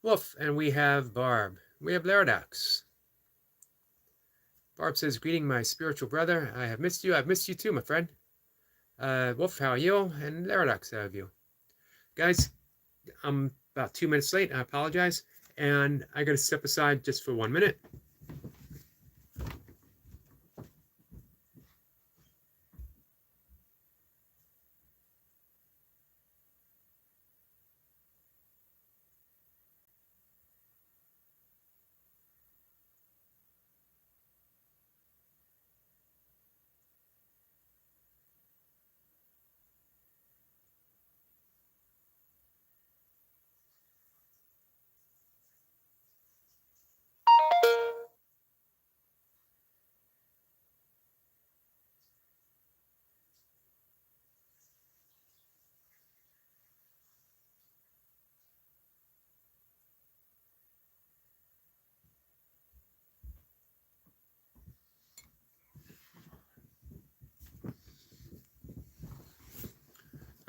Wolf, and we have Barb. We have Laradox. Barb says, greeting my spiritual brother. I have missed you. I've missed you too, my friend. Wolf, how are you? And Laradox, how have you? Guys, I'm about 2 minutes late. I apologize. And I got to step aside just for 1 minute.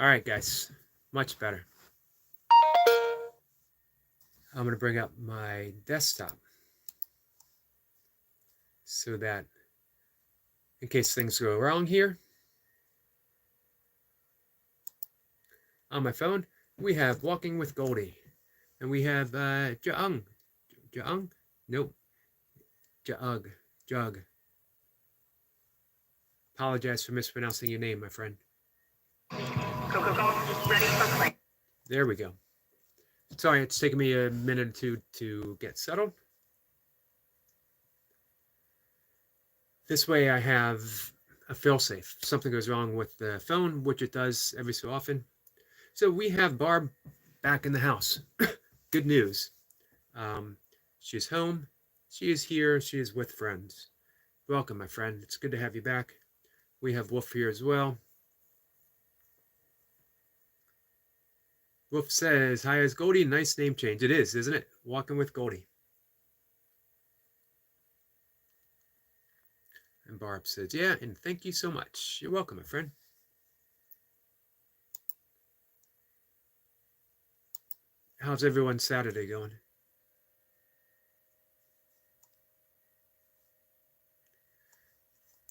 All right, guys. Much better. I'm going to bring up my desktop so that in case things go wrong here, on my phone, we have Walking with Goldie. And we have Jaung. Jaung? Nope. Jug. Jug. Apologize for mispronouncing your name, my friend. Go. Ready for play. There we go. Sorry, it's taken me a minute or two to get settled. This way I have a failsafe. If something goes wrong with the phone, which it does every so often. So we have Barb back in the house. Good news. She's home. She is here. She is with friends. Welcome, my friend. It's good to have you back. We have Wolf here as well. Wolf says, hi, is Goldie? Nice name change. It is, isn't it? Walking with Goldie. And Barb says, yeah, and thank you so much. You're welcome, my friend. How's everyone's Saturday going?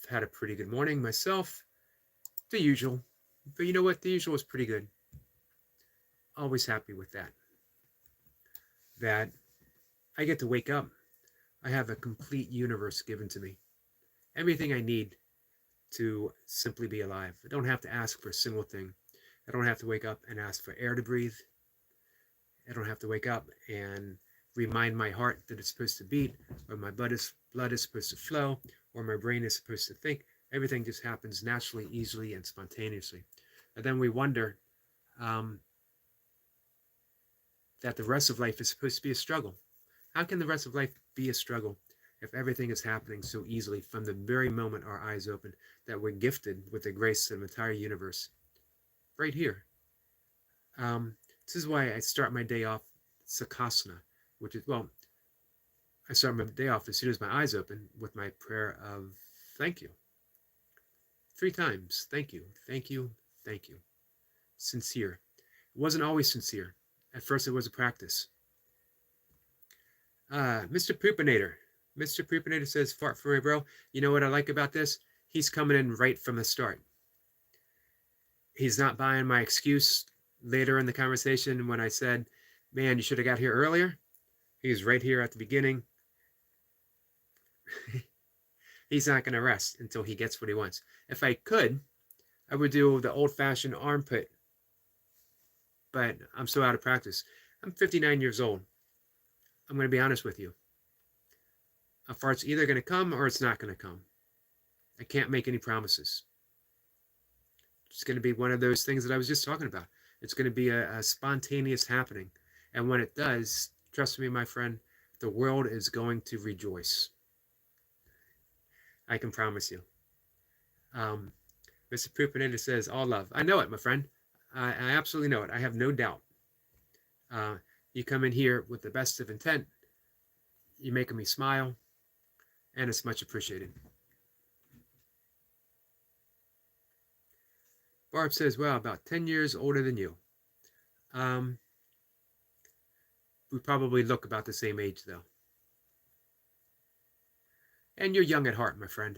I've had a pretty good morning myself. The usual. But you know what? The usual is pretty good. Always happy with that. That I get to wake up. I have a complete universe given to me. Everything I need to simply be alive. I don't have to ask for a single thing. I don't have to wake up and ask for air to breathe. I don't have to wake up and remind my heart that it's supposed to beat, or my blood is supposed to flow, or my brain is supposed to think. Everything just happens naturally, easily, and spontaneously. And then we wonder that the rest of life is supposed to be a struggle. How can the rest of life be a struggle if everything is happening so easily from the very moment our eyes open, that we're gifted with the grace of the entire universe right here? This is why I start my day off Sakasana, which is, well, I start my day off as soon as my eyes open with my prayer of thank you. 3 times. Thank you, thank you, thank you. Sincere. It wasn't always sincere. At first it was a practice. Mr. Poopinator. Mr. Poopinator says, fart for me, bro. You know what I like about this? He's coming in right from the start. He's not buying my excuse later in the conversation when I said, man, you should have got here earlier. He's right here at the beginning. He's not going to rest until he gets what he wants. If I could, I would do the old-fashioned armpit, but I'm so out of practice. I'm 59 years old. I'm going to be honest with you. A fart's either going to come or it's not going to come. I can't make any promises. It's going to be one of those things that I was just talking about. It's going to be a spontaneous happening. And when it does, trust me, my friend, the world is going to rejoice. I can promise you. Mr. Poopinator says, all love. I know it, my friend. I absolutely know it. I have no doubt. You come in here with the best of intent. You're making me smile. And it's much appreciated. Barb says, well, about 10 years older than you. We probably look about the same age, though. And you're young at heart, my friend.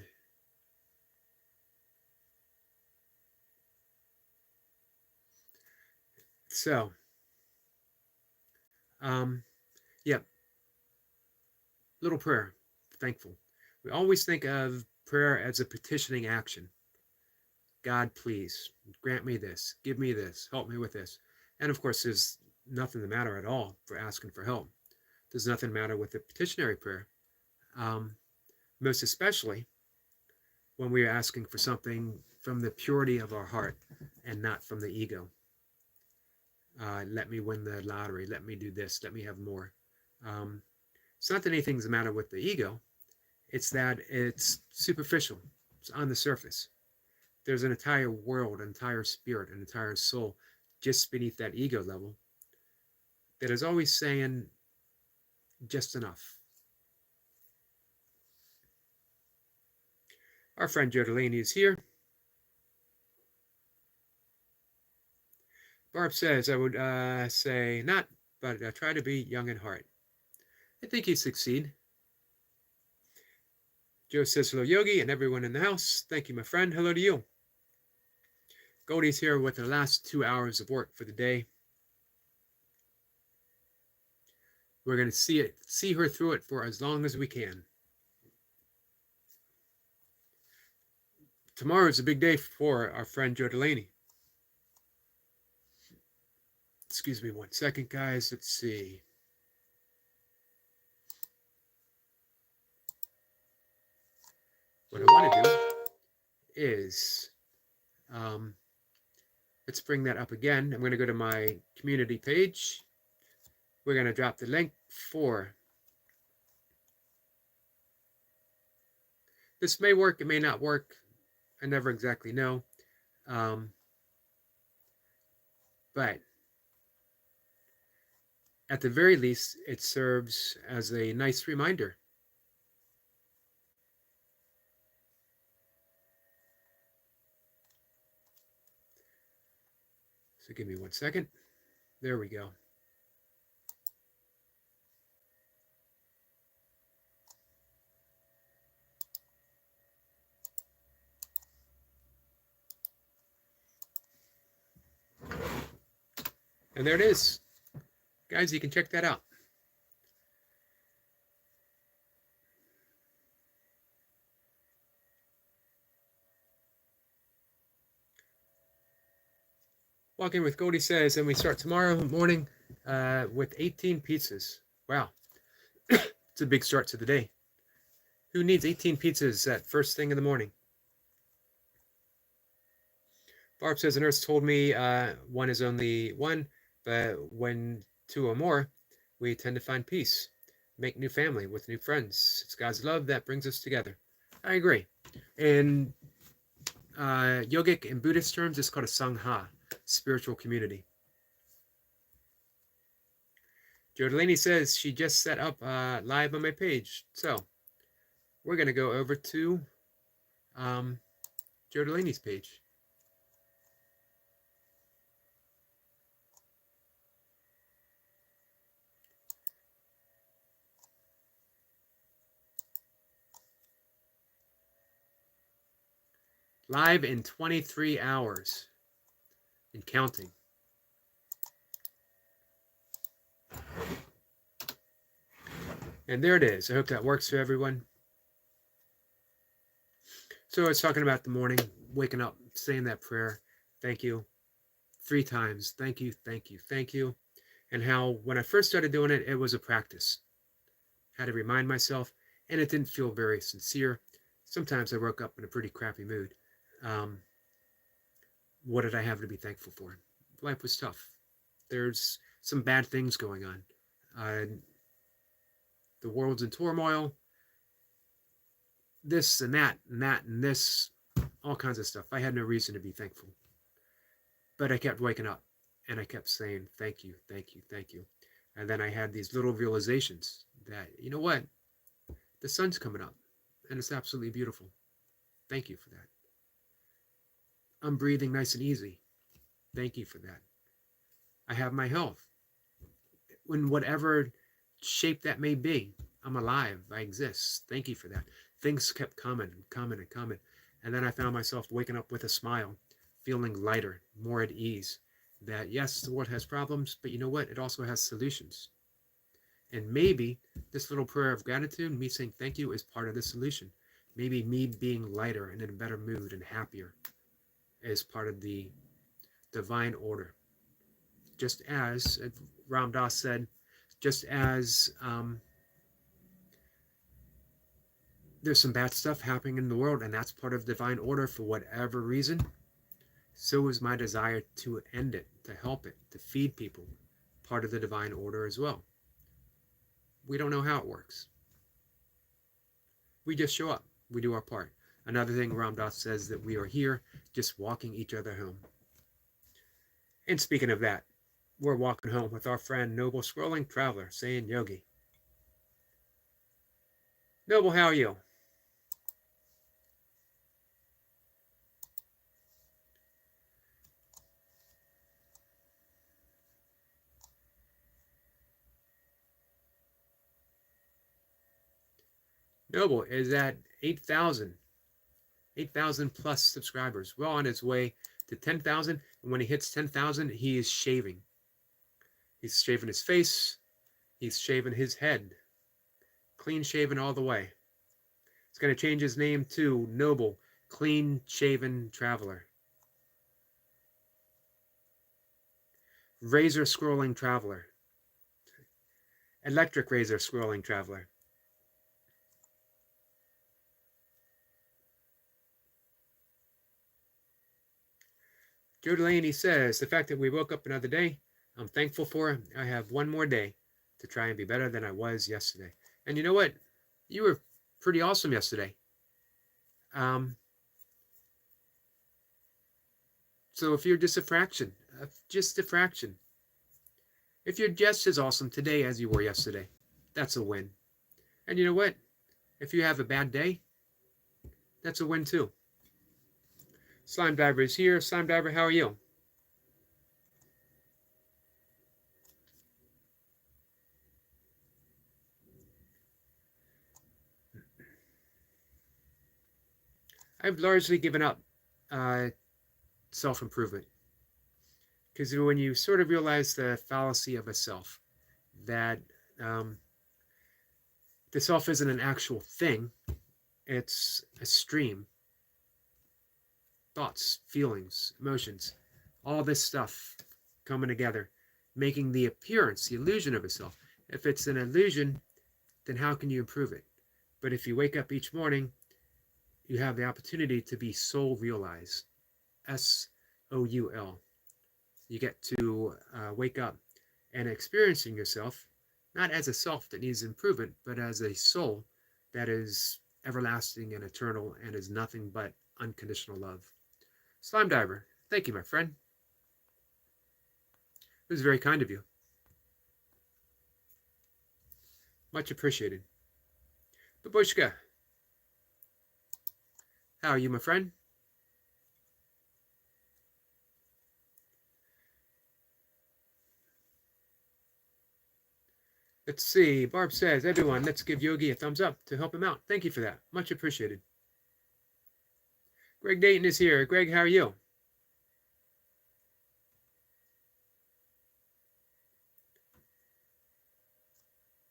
So, yeah, little prayer, thankful. We always think of prayer as a petitioning action. God, please grant me this, give me this, help me with this. And of course, there's nothing the matter at all for asking for help. There's nothing matter with the petitionary prayer, most especially when we are asking for something from the purity of our heart and not from the ego. Let me win the lottery. Let me do this. Let me have more. It's not that anything's the matter with the ego. It's that it's superficial. It's on the surface. There's an entire world, an entire spirit, an entire soul just beneath that ego level that is always saying just enough. Our friend Joe Delaney is here. Barb says, I would say not, but try to be young at heart. I think you succeed. Joe says, hello, Yogi, and everyone in the house. Thank you, my friend. Hello to you. Goldie's here with the last 2 hours of work for the day. We're going to see her through it for as long as we can. Tomorrow is a big day for our friend Joe Delaney. Excuse me 1 second, guys. Let's see. What I want to do is, let's bring that up again. I'm going to go to my community page. We're going to drop the link for. This may work, it may not work. I never exactly know. But at the very least, it serves as a nice reminder. So give me 1 second. There we go. And there it is. Guys, you can check that out. Walking with Goldie says, and we start tomorrow morning with 18 pizzas. Wow. It's a big start to the day. Who needs 18 pizzas at first thing in the morning? Barb says, a nurse told me one is only one, but when 2 or more, we tend to find peace, make new family with new friends. It's God's love that brings us together. I agree. In yogic and Buddhist terms, it's called a sangha, spiritual community. Joe Delaney says she just set up live on my page. So we're going to go over to Joe Delaney's page. Live in 23 hours and counting. And there it is. I hope that works for everyone. So it's talking about the morning, waking up, saying that prayer. Thank you. 3 times. Thank you, thank you, thank you. And how when I first started doing it, it was a practice. I had to remind myself, and it didn't feel very sincere. Sometimes I woke up in a pretty crappy mood. What did I have to be thankful for? Life was tough. There's some bad things going on. The world's in turmoil. This and that and that and this, all kinds of stuff. I had no reason to be thankful. But I kept waking up and I kept saying, thank you, thank you, thank you. And then I had these little realizations that, you know what? The sun's coming up and it's absolutely beautiful. Thank you for that. I'm breathing nice and easy. Thank you for that. I have my health. in whatever shape that may be. I'm alive. I exist. Thank you for that. Things kept coming and coming and coming. And then I found myself waking up with a smile, feeling lighter, more at ease. That yes, the world has problems, but you know what? It also has solutions. And maybe this little prayer of gratitude, me saying thank you, is part of the solution. Maybe me being lighter and in a better mood and happier is part of the divine order. Just as Ram Dass said, just as there's some bad stuff happening in the world, and that's part of divine order for whatever reason, so is my desire to end it, to help it, to feed people, part of the divine order as well. We don't know how it works. We just show up. We do our part. Another thing Ram Dass says that we are here just walking each other home. And speaking of that, we're walking home with our friend Noble Scrolling Traveler saying Yogi. Noble, how are you? Noble is at 8,000 plus subscribers. Well on his way to 10,000. And when he hits 10,000, he is shaving. He's shaving his face. He's shaving his head. Clean shaven all the way. He's going to change his name to Noble, Clean Shaven Traveler. Razor Scrolling Traveler. Electric Razor Scrolling Traveler. Joe Delaney says, the fact that we woke up another day, I'm thankful for. I have one more day to try and be better than I was yesterday. And you know what? You were pretty awesome yesterday. So if you're just a fraction, if you're just as awesome today as you were yesterday, that's a win. And you know what? If you have a bad day, that's a win too. Slime Diver is here. Slime Diver, how are you? I've largely given up self-improvement. Because when you sort of realize the fallacy of a self, that the self isn't an actual thing, it's a stream. Thoughts, feelings, emotions, all this stuff coming together, making the appearance, the illusion of a self. If it's an illusion, then how can you improve it? But if you wake up each morning, you have the opportunity to be soul realized. SOUL. You get to wake up and experiencing yourself, not as a self that needs improvement, but as a soul that is everlasting and eternal and is nothing but unconditional love. Slime Diver, thank you, my friend. It was very kind of you. Much appreciated. Babushka, how are you, my friend? Let's see. Barb says, everyone, let's give Yogi a thumbs up to help him out. Thank you for that. Much appreciated. Greg Dayton is here. Greg, how are you?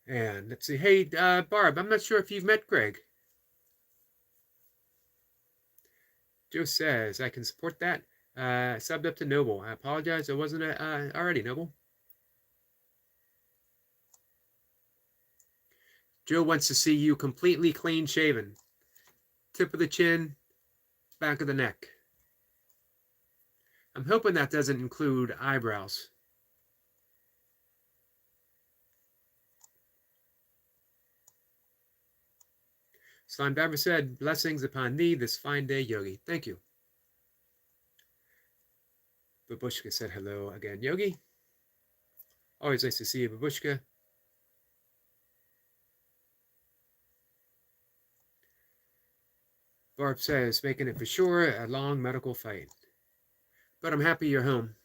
And let's see. Hey, Barb, I'm not sure if you've met Greg. Joe says, I can support that. Subbed up to Noble. I apologize. I wasn't already, Noble. Joe wants to see you completely clean shaven. Tip of the chin, back of the neck. I'm hoping that doesn't include eyebrows. Slime Diver said, blessings upon thee this fine day, Yogi. Thank you. Babushka said hello again, Yogi. Always nice to see you, Babushka. Barb says, making it for sure a long medical fight. But I'm happy you're home.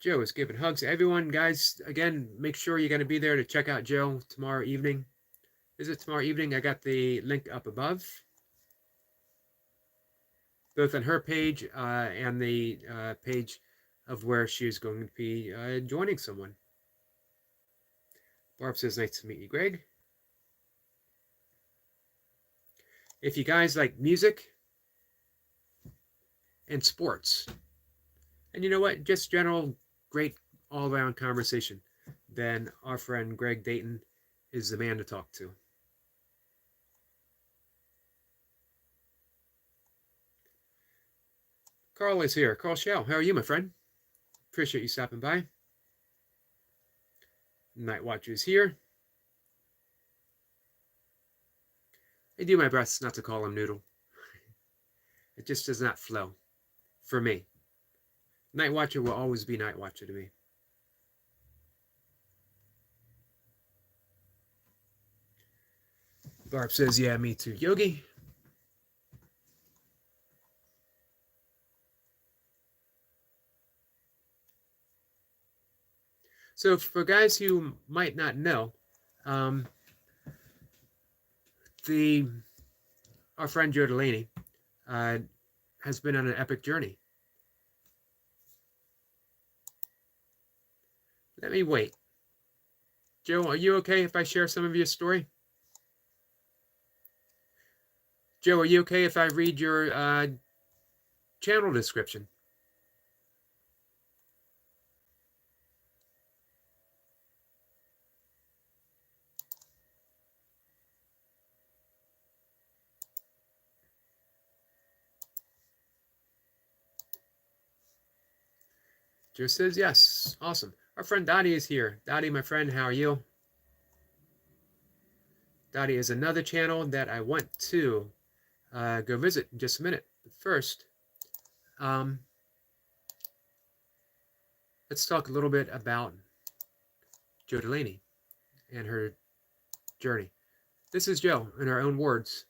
Joe is giving hugs to everyone. Guys, again, make sure you're going to be there to check out Joe tomorrow evening. Is it tomorrow evening? I got the link up above, both on her page and the page of where she's going to be joining someone. Barb says, nice to meet you, Greg. If you guys like music and sports, and you know what, just general great all-around conversation, then our friend Greg Dayton is the man to talk to. Carl is here. Carl Schell, how are you, my friend? Appreciate you stopping by. Night Watcher is here. I do my best not to call him Noodle. It just does not flow for me. Night Watcher will always be Night Watcher to me. Barb says, yeah, me too. Yogi. So for guys who might not know, our friend Joe Delaney has been on an epic journey. Let me wait. Joe, are you okay if I share some of your story? Joe, are you okay if I read your channel description? Joe says yes. Awesome. Our friend Dottie is here. Dottie, my friend, how are you? Dottie is another channel that I want to go visit in just a minute. But first, let's talk a little bit about Joe Delaney and her journey. This is Joe, in her own words,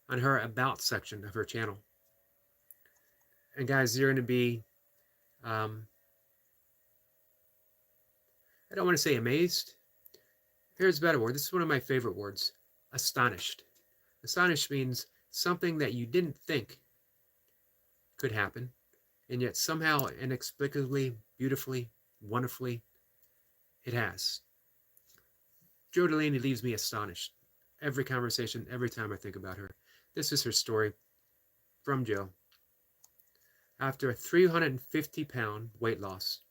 on her About section of her channel. And guys, you're going to be, I don't want to say amazed. Here's a better word. This is one of my favorite words. Astonished. Astonished means something that you didn't think could happen, and yet somehow, inexplicably, beautifully, wonderfully, it has. Joe Delaney leaves me astonished. Every conversation, every time I think about her. This is her story from Joe. After a 350-pound weight loss,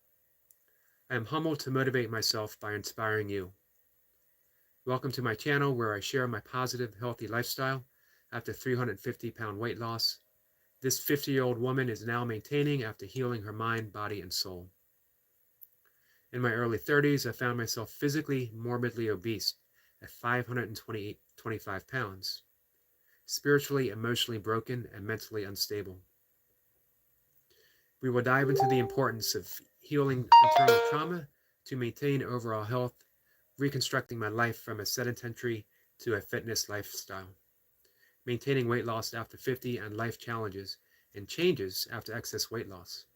I am humbled to motivate myself by inspiring you. Welcome to my channel where I share my positive, healthy lifestyle after 350-pound weight loss. This 50-year-old woman is now maintaining after healing her mind, body, and soul. In my early 30s, I found myself physically morbidly obese at 525 pounds, spiritually, emotionally broken, and mentally unstable. We will dive into the importance of healing internal trauma to maintain overall health, reconstructing my life from a sedentary to a fitness lifestyle, maintaining weight loss after 50 and life challenges and changes after excess weight loss.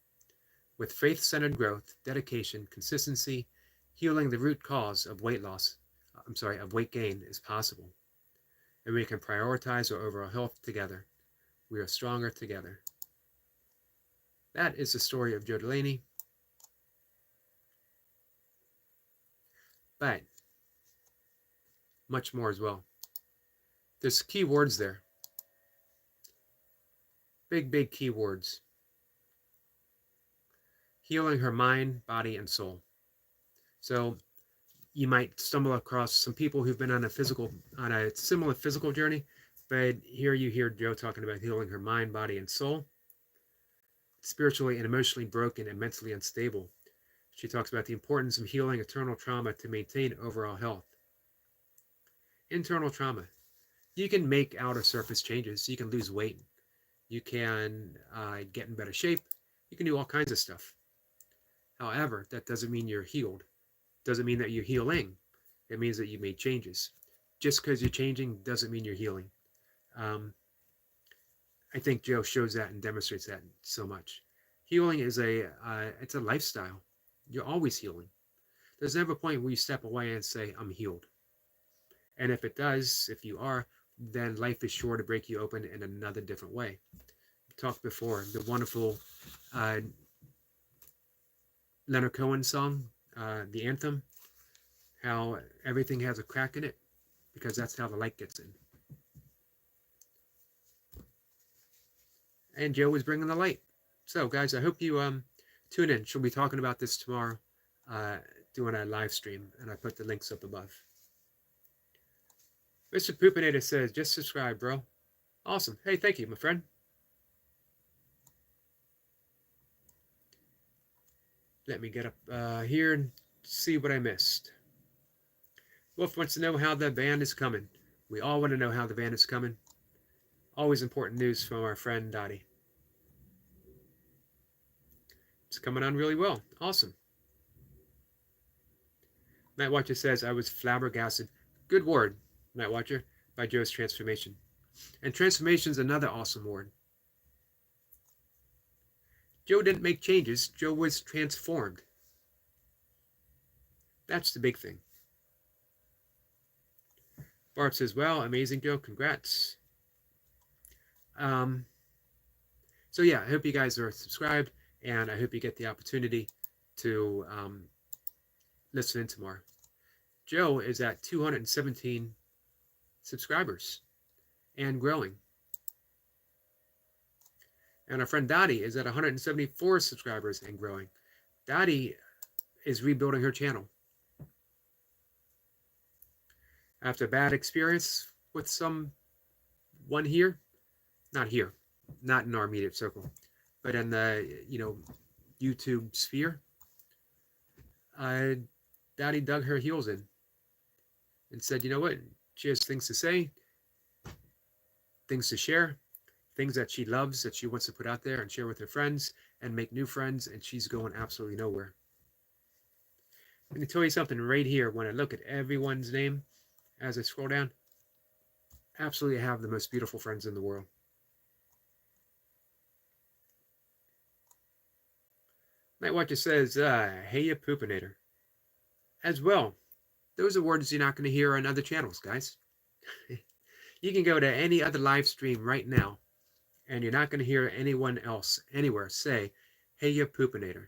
With faith-centered growth, dedication, consistency, healing the root cause of weight gain is possible. And we can prioritize our overall health together. We are stronger together. That is the story of Joe Delaney. But much more as well. There's key words there. Big key words. Healing her mind, body, and soul. So you might stumble across some people who've been on a similar physical journey, but here you hear Joe talking about healing her mind, body, and soul. Spiritually and emotionally broken and mentally unstable. She talks about the importance of healing internal trauma to maintain overall health. Internal trauma. You can make outer surface changes. You can lose weight. You can get in better shape. You can do all kinds of stuff. However, that doesn't mean you're healed. Doesn't mean that you're healing. It means that you made changes. Just because you're changing doesn't mean you're healing. I think Joe shows that and demonstrates that so much. Healing is it's a lifestyle. You're always healing. There's never a point where you step away and say, I'm healed. And if it does, if you are, then life is sure to break you open in another different way. We talked before, the wonderful uh, Leonard Cohen song, the anthem, how everything has a crack in it, because that's how the light gets in. And Joe is bringing the light. So, guys, I hope you tune in. She'll be talking about this tomorrow, doing a live stream, and I put the links up above. Mr. Poopinator says, just subscribe, bro. Awesome. Hey, thank you, my friend. Let me get up here and see what I missed. Wolf wants to know how the band is coming. We all want to know how the band is coming. Always important news from our friend Dottie. It's coming on really well. Awesome. Night Watcher says, I was flabbergasted. Good word, Night Watcher, by Joe's transformation. And transformation is another awesome word. Joe didn't make changes. Joe was transformed. That's the big thing. Barb says, well, amazing, Joe. Congrats. So yeah, I hope you guys are subscribed, and I hope you get the opportunity to listen in tomorrow. Joe is at 217 subscribers and growing. And our friend Dottie is at 174 subscribers and growing. Dottie is rebuilding her channel. After a bad experience with someone here, not here, not in our immediate circle, but in the, YouTube sphere, Dottie dug her heels in and said, you know what? She has things to say, things to share, things that she loves, that she wants to put out there and share with her friends and make new friends, and she's going absolutely nowhere. Let me tell you something right here. When I look at everyone's name as I scroll down, absolutely have the most beautiful friends in the world. Night Watcher says, hey, you poopinator. As well, those are words you're not going to hear on other channels, guys. You can go to any other live stream right now, and you're not going to hear anyone else anywhere say, hey, you poopinator.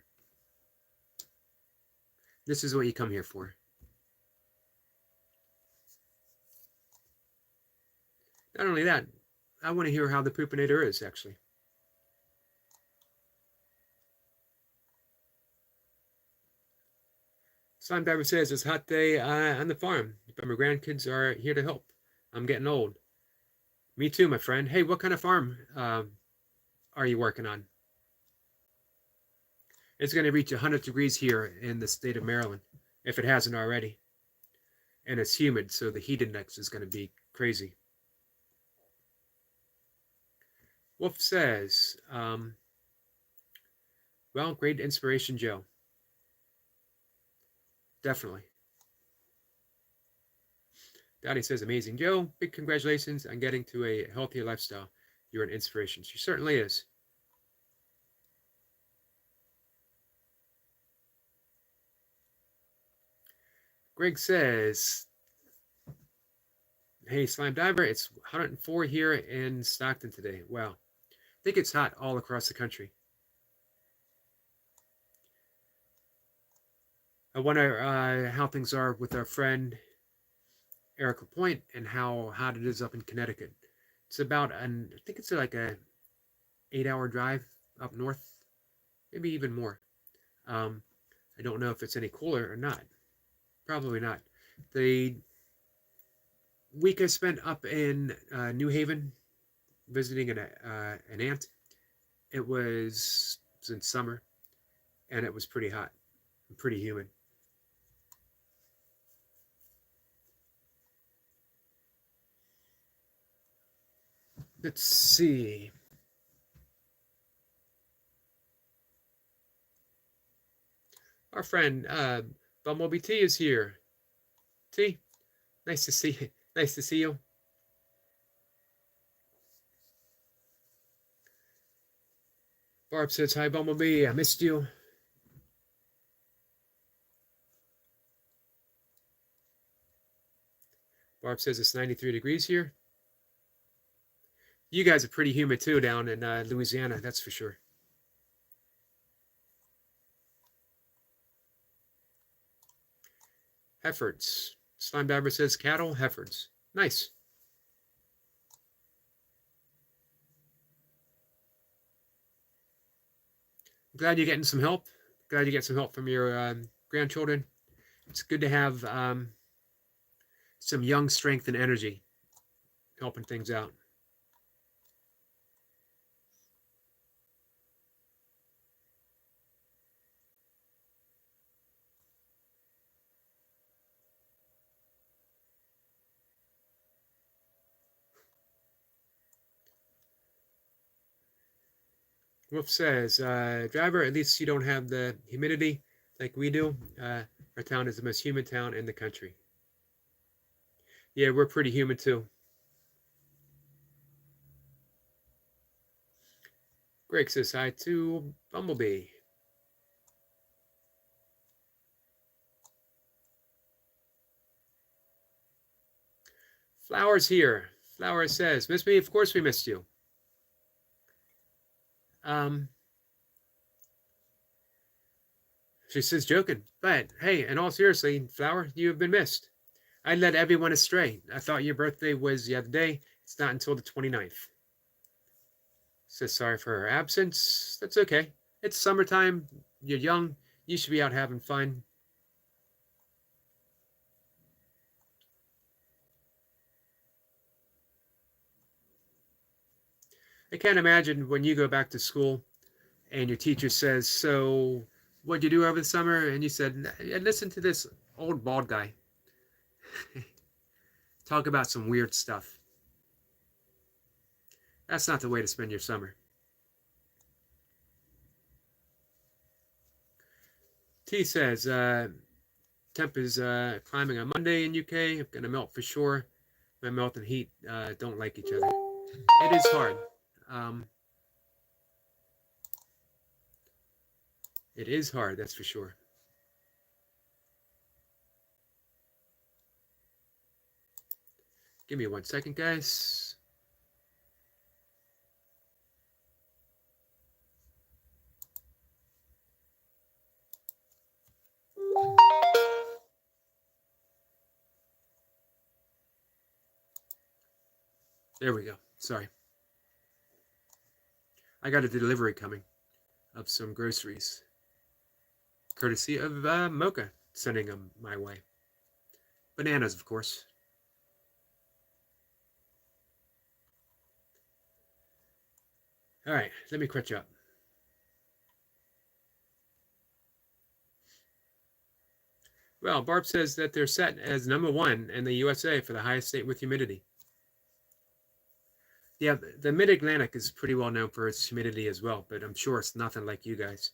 This is what you come here for. Not only that, I want to hear how the poopinator is, actually. Slime Diver says, it's a hot day on the farm, but my grandkids are here to help. I'm getting old. Me too, my friend. Hey, what kind of farm are you working on? It's going to reach 100 degrees here in the state of Maryland, if it hasn't already. And it's humid, so the heat index is going to be crazy. Wolf says, well, great inspiration, Joe. Definitely. Dottie says, amazing, Joe. Big congratulations on getting to a healthier lifestyle. You're an inspiration. She certainly is. Greg says, hey, Slime Diver, it's 104 here in Stockton today. Wow. I think it's hot all across the country. I wonder how things are with our friend Erica Point and how hot it is up in Connecticut. It's about, I think it's like a 8-hour drive up north, maybe even more. I don't know if it's any cooler or not. Probably not. The week I spent up in New Haven visiting an aunt, it was in summer, and it was pretty hot and pretty humid. Let's see. Our friend Bumblebee T is here. T, nice to see you. Nice to see you. Barb says, hi, Bumblebee. I missed you. Barb says it's 93 degrees here. You guys are pretty humid too down in Louisiana, that's for sure. Heifers. Slime Diver says cattle, heifers. Nice. Glad you're getting some help. Glad you get some help from your grandchildren. It's good to have some young strength and energy helping things out. Wolf says, driver, at least you don't have the humidity like we do. Our town is the most humid town in the country. Yeah, we're pretty humid too. Greg says hi to Bumblebee. Flowers here. Flowers says, miss me? Of course we missed you. She says joking, but hey, in all seriously, Flower, you have been missed. I led everyone astray. I thought your birthday was the other day. It's not until the 29th. Says sorry for her absence. That's okay. It's summertime. You're young. You should be out having fun. I can't imagine when you go back to school and your teacher says, so what'd you do over the summer? And you said, listen to this old bald guy talk about some weird stuff. That's not the way to spend your summer. T says, temp is climbing on Monday in UK. I'm going to melt for sure. My melt and heat don't like each other. It is hard. It is hard, that's for sure. Give me 1 second, guys. There we go. Sorry. I got a delivery coming of some groceries. Courtesy of Mocha sending them my way. Bananas, of course. All right, let me catch up. Well, Barb says that they're set as #1 in the USA for the highest state with humidity. Yeah, the Mid-Atlantic is pretty well known for its humidity as well, but I'm sure it's nothing like you guys.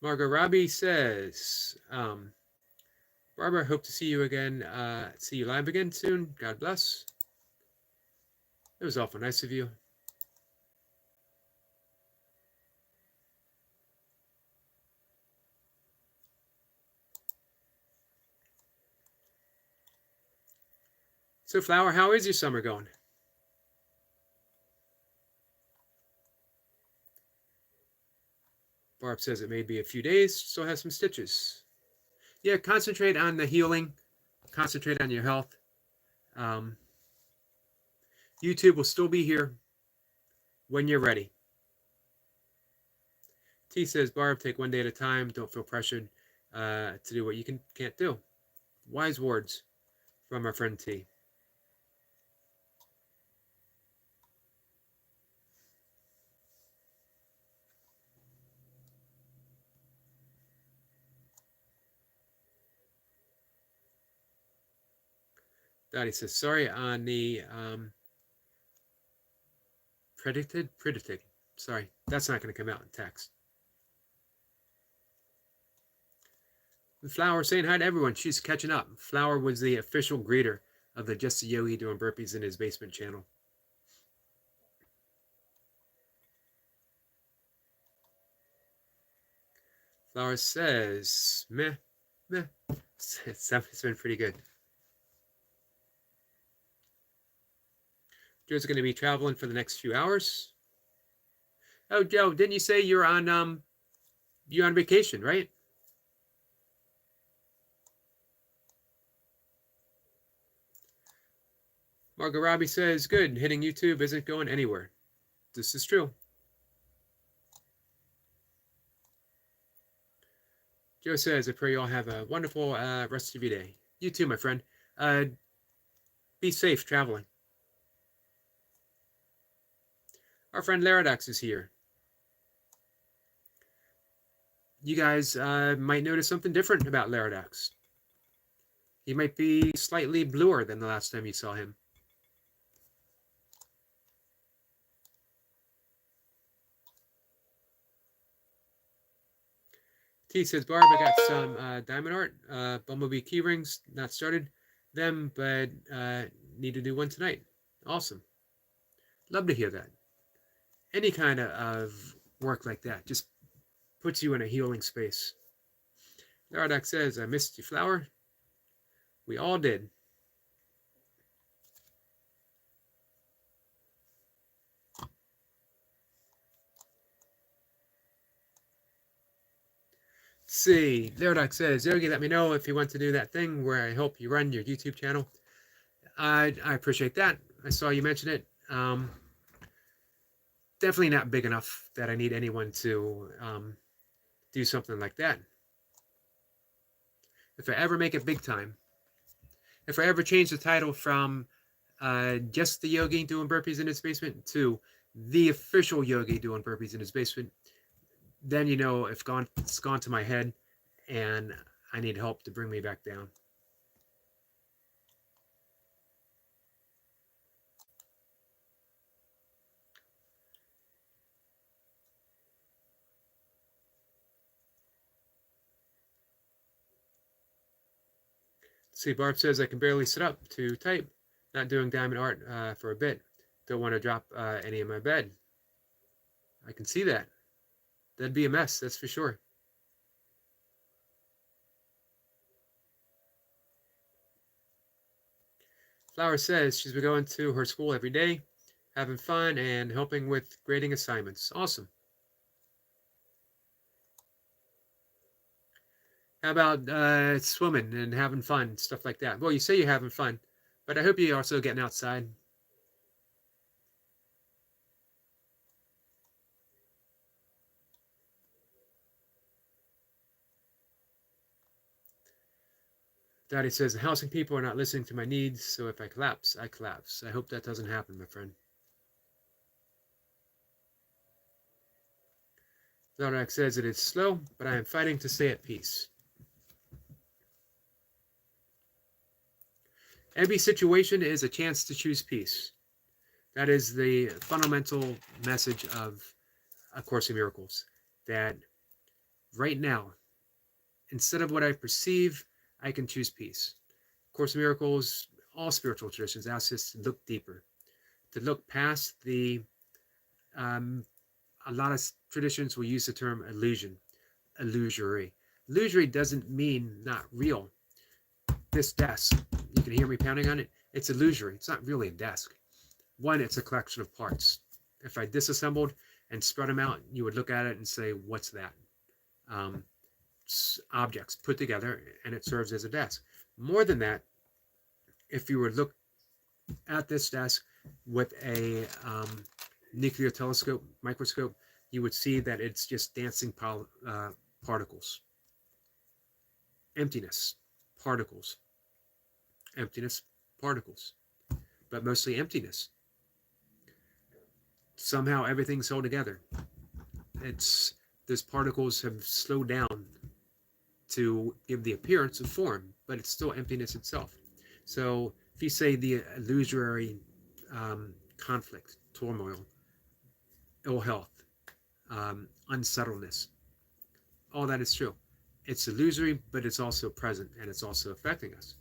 Margot Robbie says, Barbara, hope to see you again, see you live again soon. God bless. It was awful nice of you. So, Flower, how is your summer going? Barb says it may be a few days, still has some stitches. Yeah, concentrate on the healing. Concentrate on your health. YouTube will still be here when you're ready. T says, Barb, take one day at a time. Don't feel pressured to do what you can't do. Wise words from our friend T. Dottie says, sorry on the predicted. Sorry, that's not going to come out in text. Flower saying hi to everyone. She's catching up. Flower was the official greeter of the Just a Yogi doing burpees in his basement channel. Flowers says, meh, meh. It's been pretty good. Joe's going to be traveling for the next few hours. Oh, Joe, didn't you say you're on vacation, right? Margot Robbie says, good, hitting YouTube isn't going anywhere. This is true. Joe says, I pray you all have a wonderful rest of your day. You too, my friend. Be safe traveling. Our friend Laradox is here. You guys might notice something different about Laradox. He might be slightly bluer than the last time you saw him. T says, Barb, I got some diamond art, bumblebee key rings, not started them, but need to do one tonight. Awesome. Love to hear that. Any kind of work like that just puts you in a healing space. Laradox says, I missed you, Flower. We all did. Let's see, Laradox says, Yogi, let me know if you want to do that thing where I help you run your YouTube channel. I appreciate that. I saw you mention it. Definitely not big enough that I need anyone to do something like that. If I ever make it big time, if I ever change the title from just the Yogi doing burpees in his basement to the official Yogi doing burpees in his basement, then you know it's gone to my head and I need help to bring me back down. See, Barb says I can barely sit up to type. Not doing diamond art for a bit. Don't want to drop any in my bed. I can see that. That'd be a mess, that's for sure. Flower says she's been going to her school every day, having fun and helping with grading assignments. Awesome. How about swimming and having fun, stuff like that? Well, you say you're having fun, but I hope you're also getting outside. Daddy says the housing people are not listening to my needs, so if I collapse, I collapse. I hope that doesn't happen, my friend. Zodrak says it is slow, but I am fighting to stay at peace. Every situation is a chance to choose peace. That is the fundamental message of A Course in Miracles. That right now, instead of what I perceive, I can choose peace. Course in Miracles, all spiritual traditions ask us to look deeper, to look past the. A lot of traditions will use the term illusion, illusory. Illusory doesn't mean not real. This desk, you can hear me pounding on it. It's illusory. It's not really a desk. One, it's a collection of parts. If I disassembled and spread them out, you would look at it and say, what's that? Objects put together, and it serves as a desk. More than that, if you were to look at this desk with a nuclear telescope, microscope, you would see that it's just dancing particles. Emptiness, particles. Emptiness, particles. But mostly emptiness. Somehow everything's held together. Those particles have slowed down to give the appearance of form, but it's still emptiness itself. So if you say the illusory conflict, turmoil, ill health, unsettledness, all that is true. It's illusory, but it's also present, and it's also affecting us.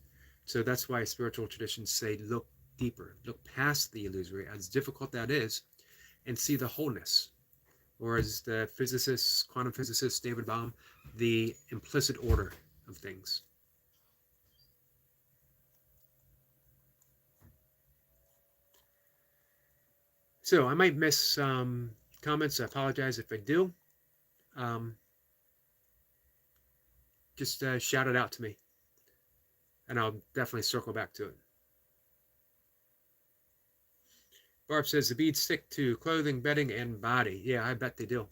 So that's why spiritual traditions say look deeper, look past the illusory, as difficult that is, and see the wholeness. or as the physicist, quantum physicist David Bohm, the implicit order of things. So I might miss some comments. I apologize if I do. Just shout it out to me, and I'll definitely circle back to it. Barb says the beads stick to clothing, bedding, and body. Yeah, I bet they do.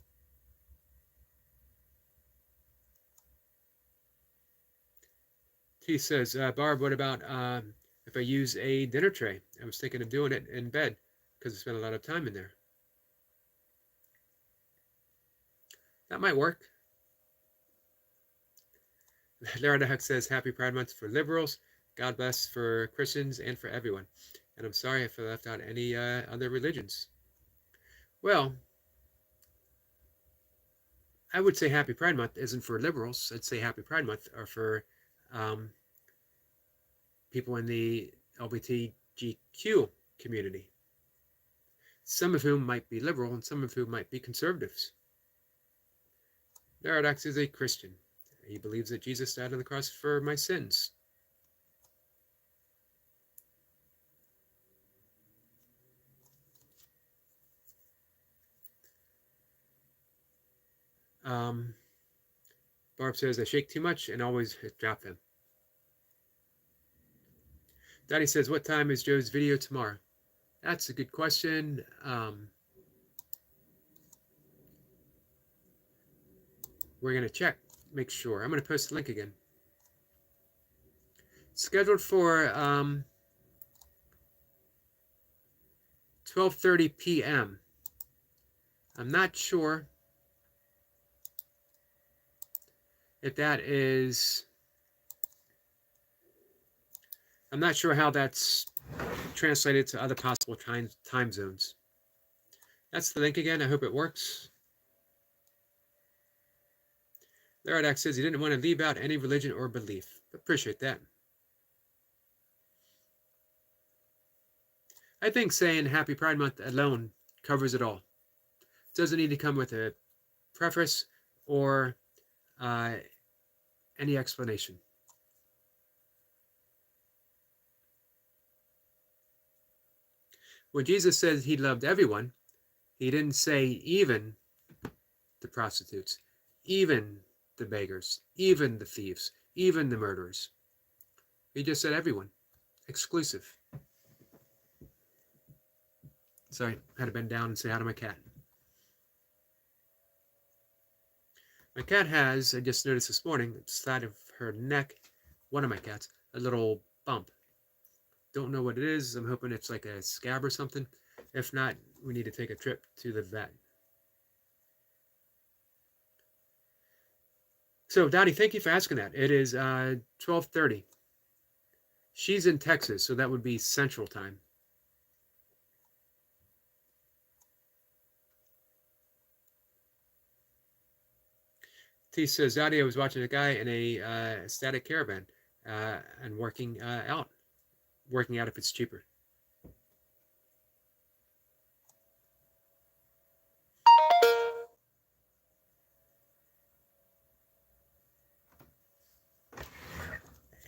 T says, Barb, what about if I use a dinner tray? I was thinking of doing it in bed because I spent a lot of time in there. That might work. Lara the Huck says, Happy Pride Month for liberals. God bless for Christians and for everyone. And I'm sorry if I left out any other religions. Well, I would say Happy Pride Month isn't for liberals. I'd say Happy Pride Month are for people in the LGBTQ community. Some of whom might be liberal and some of whom might be conservatives. Paradox is a Christian. He believes that Jesus died on the cross for my sins. Barb says, I shake too much and always drop him. Daddy says, what time is Joe's video tomorrow? That's a good question. We're going to check, make sure. I'm going to post the link again. Scheduled for 12:30 p.m. I'm not sure if that is... I'm not sure how that's translated to other possible time zones. That's the link again. I hope it works. Laradak says he didn't want to leave out any religion or belief. Appreciate that. I think saying Happy Pride Month alone covers it all. It doesn't need to come with a preface or any explanation. When Jesus said he loved everyone, he didn't say even the prostitutes, even the beggars, even the thieves, even the murderers. He just said everyone, exclusive. Sorry, I had to bend down and say hi to my cat. My cat has, I just noticed this morning, at the side of her neck, one of my cats, a little bump. Don't know what it is. I'm hoping it's like a scab or something. If not, we need to take a trip to the vet. So, Dottie, thank you for asking that. It is 12:30. She's in Texas, so that would be Central Time. T says, Dottie, I was watching a guy in a static caravan and working out if it's cheaper.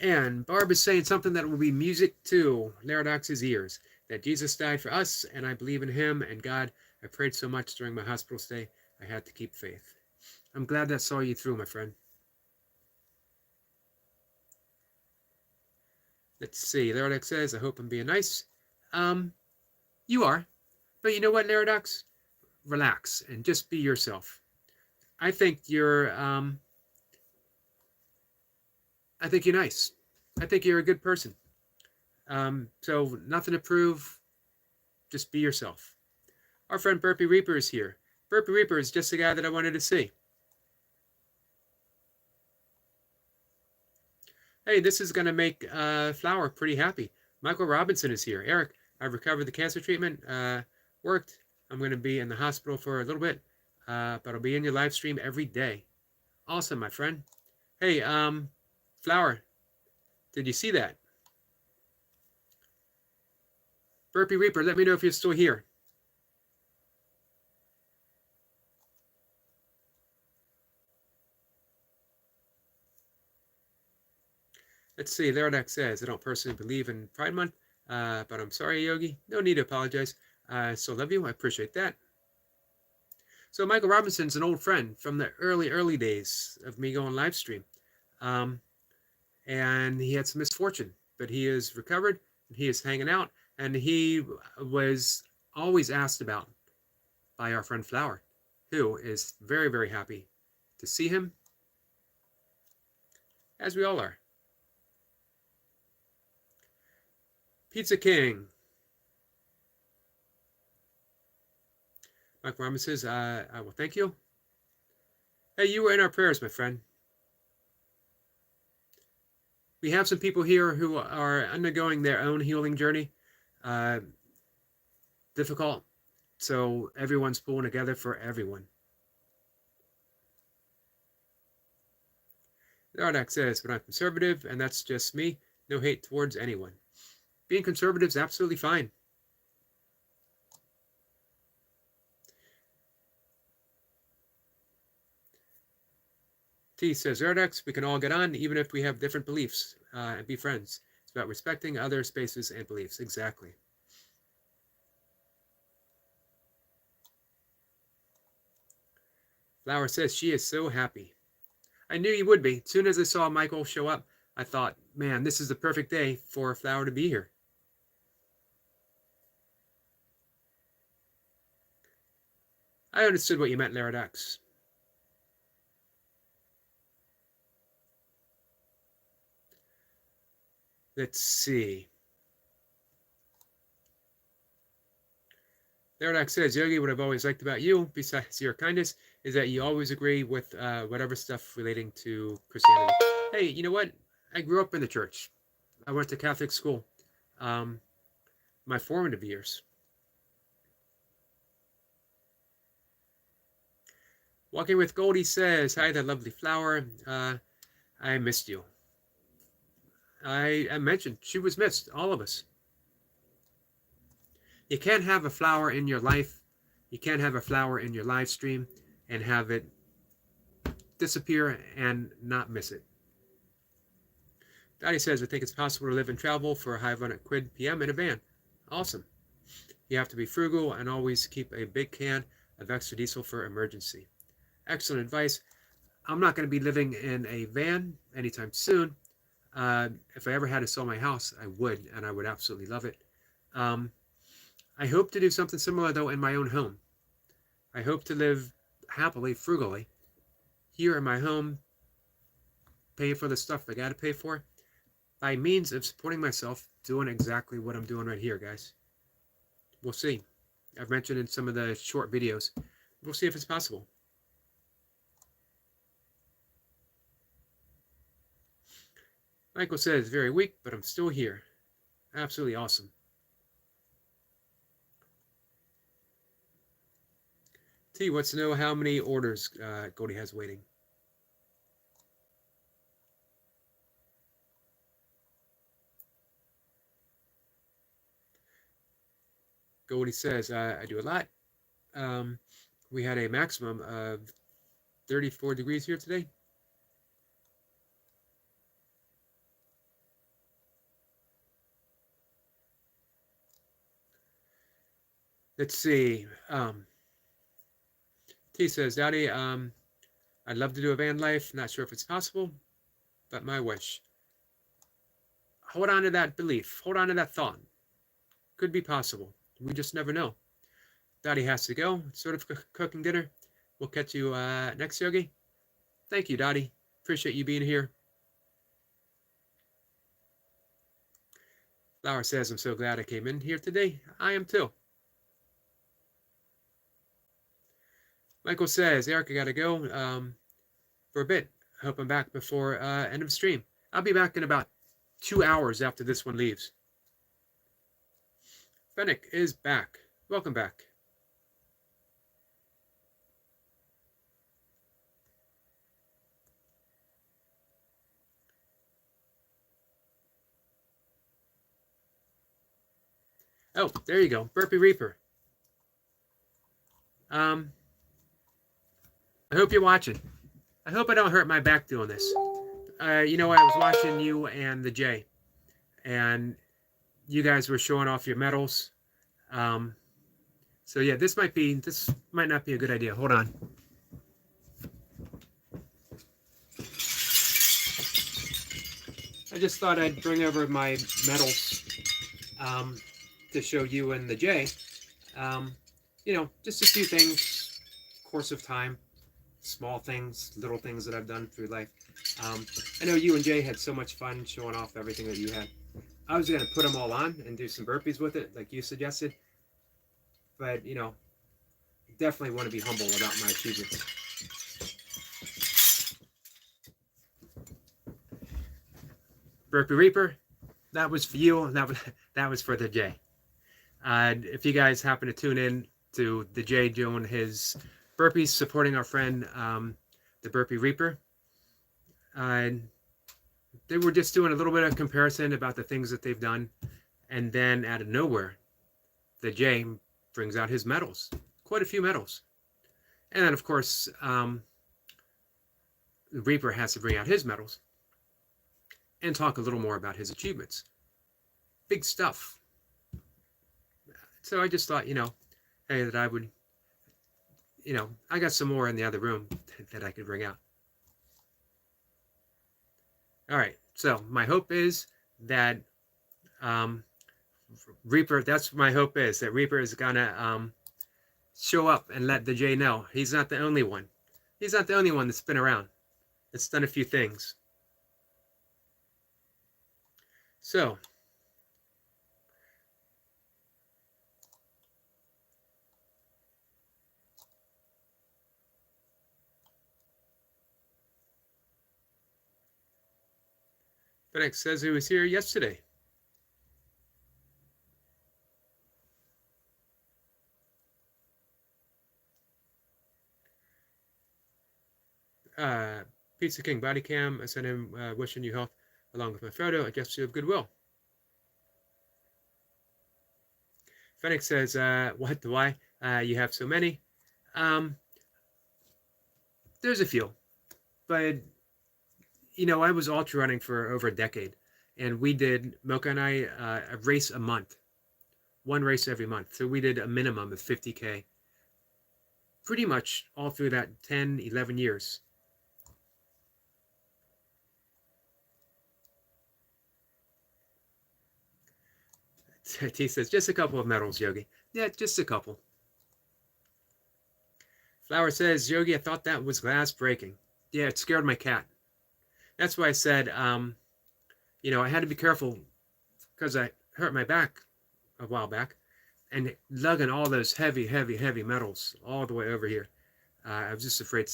And Barb is saying something that will be music to Laradox's ears, that Jesus died for us, and I believe in him, and God, I prayed so much during my hospital stay, I had to keep faith. I'm glad that saw you through, my friend. Let's see, Laradox says, I hope I'm being nice. You are. But you know what, Laradox? Relax and just be yourself. I think you're nice. I think you're a good person. So nothing to prove. Just be yourself. Our friend Burpee Reaper is here. Burpee Reaper is just the guy that I wanted to see. Hey, this is going to make Flower pretty happy. Michael Robinson is here. Eric, I've recovered the cancer treatment. Worked. I'm going to be in the hospital for a little bit, but I'll be in your live stream every day. Awesome, my friend. Hey, Flower, did you see that? Burpee Reaper, let me know if you're still here. Let's see. Larodak says, I don't personally believe in Pride Month, but I'm sorry, Yogi. No need to apologize. I still love you. I appreciate that. So Michael Robinson's an old friend from the early days of me going live stream. And he had some misfortune, but he is recovered and he is hanging out. And he was always asked about by our friend Flower, who is very happy to see him, as we all are. Pizza King. Mike Raman says, I will thank you. Hey, you were in our prayers, my friend. We have some people here who are undergoing their own healing journey. Difficult. So everyone's pulling together for everyone. Nardak says, but I'm conservative, and that's just me. No hate towards anyone. Being conservative is absolutely fine. T says, Nardak, we can all get on, even if we have different beliefs, and be friends. It's about respecting other spaces and beliefs. Exactly. Flower says, she is so happy. I knew you would be. As soon as I saw Michael show up, I thought, man, this is the perfect day for Flower to be here. I understood what you meant, Laradox. Let's see. Laradox says, Yogi, what I've always liked about you, besides your kindness, is that you always agree with whatever stuff relating to Christianity. Hey, you know what? I grew up in the church. I went to Catholic school. My formative years. Walking with Goldie says, hi, that lovely Flower. I missed you. I mentioned she was missed, all of us. You can't have a Flower in your life. You can't have a Flower in your live stream and have it disappear and not miss it. Dottie says, I think it's possible to live and travel for a high of 100 quid PM in a van. Awesome. You have to be frugal and always keep a big can of extra diesel for emergency. Excellent advice. I'm not going to be living in a van anytime soon. If I ever had to sell my house, I would, and I would absolutely love it. I hope to do something similar, though, in my own home. I hope to live happily, frugally, here in my home, paying for the stuff I got to pay for, by means of supporting myself, doing exactly what I'm doing right here, guys. We'll see. I've mentioned in some of the short videos. We'll see if it's possible. Michael says, very weak, but I'm still here. Absolutely awesome. T wants to know how many orders Goldie has waiting. Goldie says, I do a lot. We had a maximum of 34 degrees here today. Let's see. T says, Daddy, I'd love to do a van life. Not sure if it's possible, but my wish. Hold on to that belief. Hold on to that thought. Could be possible. We just never know. Daddy has to go. Sort of cooking dinner. We'll catch you next, Yogi. Thank you, Daddy. Appreciate you being here. Flower says, I'm so glad I came in here today. I am too. Michael says, Eric, I gotta go for a bit. I hope I'm back before end of stream. I'll be back in about 2 hours after this one leaves. Fennec is back. Welcome back. Oh, there you go. Burpee Reaper. I hope you're watching. I hope I don't hurt my back doing this. You know, I was watching you and the J, and you guys were showing off your medals. Um, so yeah, this might not be a good idea. Hold on. I just thought I'd bring over my medals um, to show you and the J. Um, you know, just a few things, course of time, small things, little things that I've done through life. I know you and Jay had so much fun showing off everything that you had. I was going to put them all on and do some burpees with it, like you suggested. But, you know, definitely want to be humble about my achievements. Burpee Reaper, that was for you, and that was for the Jay. If you guys happen to tune in to the Jay doing his burpees, supporting our friend, the Burpee Reaper, they were just doing a little bit of comparison about the things that they've done, and then out of nowhere, the Jay brings out his medals, quite a few medals, and then of course the Reaper has to bring out his medals and talk a little more about his achievements. Big stuff. So I just thought, you know, hey, that I would, you know, I got some more in the other room that I could bring out. All right, so my hope is that Reaper, that's my hope is that Reaper is gonna show up and let the J know he's not the only one. He's not the only one that's been around. It's done a few things. So, FedEx says he was here yesterday. Pizza King body cam. I sent him wishing you health along with my photo. A gesture of goodwill. Fennec says, what, why? You have so many. There's a few. But, you know, I was ultra running for over a decade. And we did, Mocha and I, a race a month. One race every month. So we did a minimum of 50K. Pretty much all through that 10, 11 years. T says, just a couple of medals, Yogi. Yeah, just a couple. Flower says, Yogi, I thought that was glass breaking. Yeah, it scared my cat. That's why I said, you know, I had to be careful because I hurt my back a while back and lugging all those heavy, heavy, heavy metals all the way over here. I was just afraid,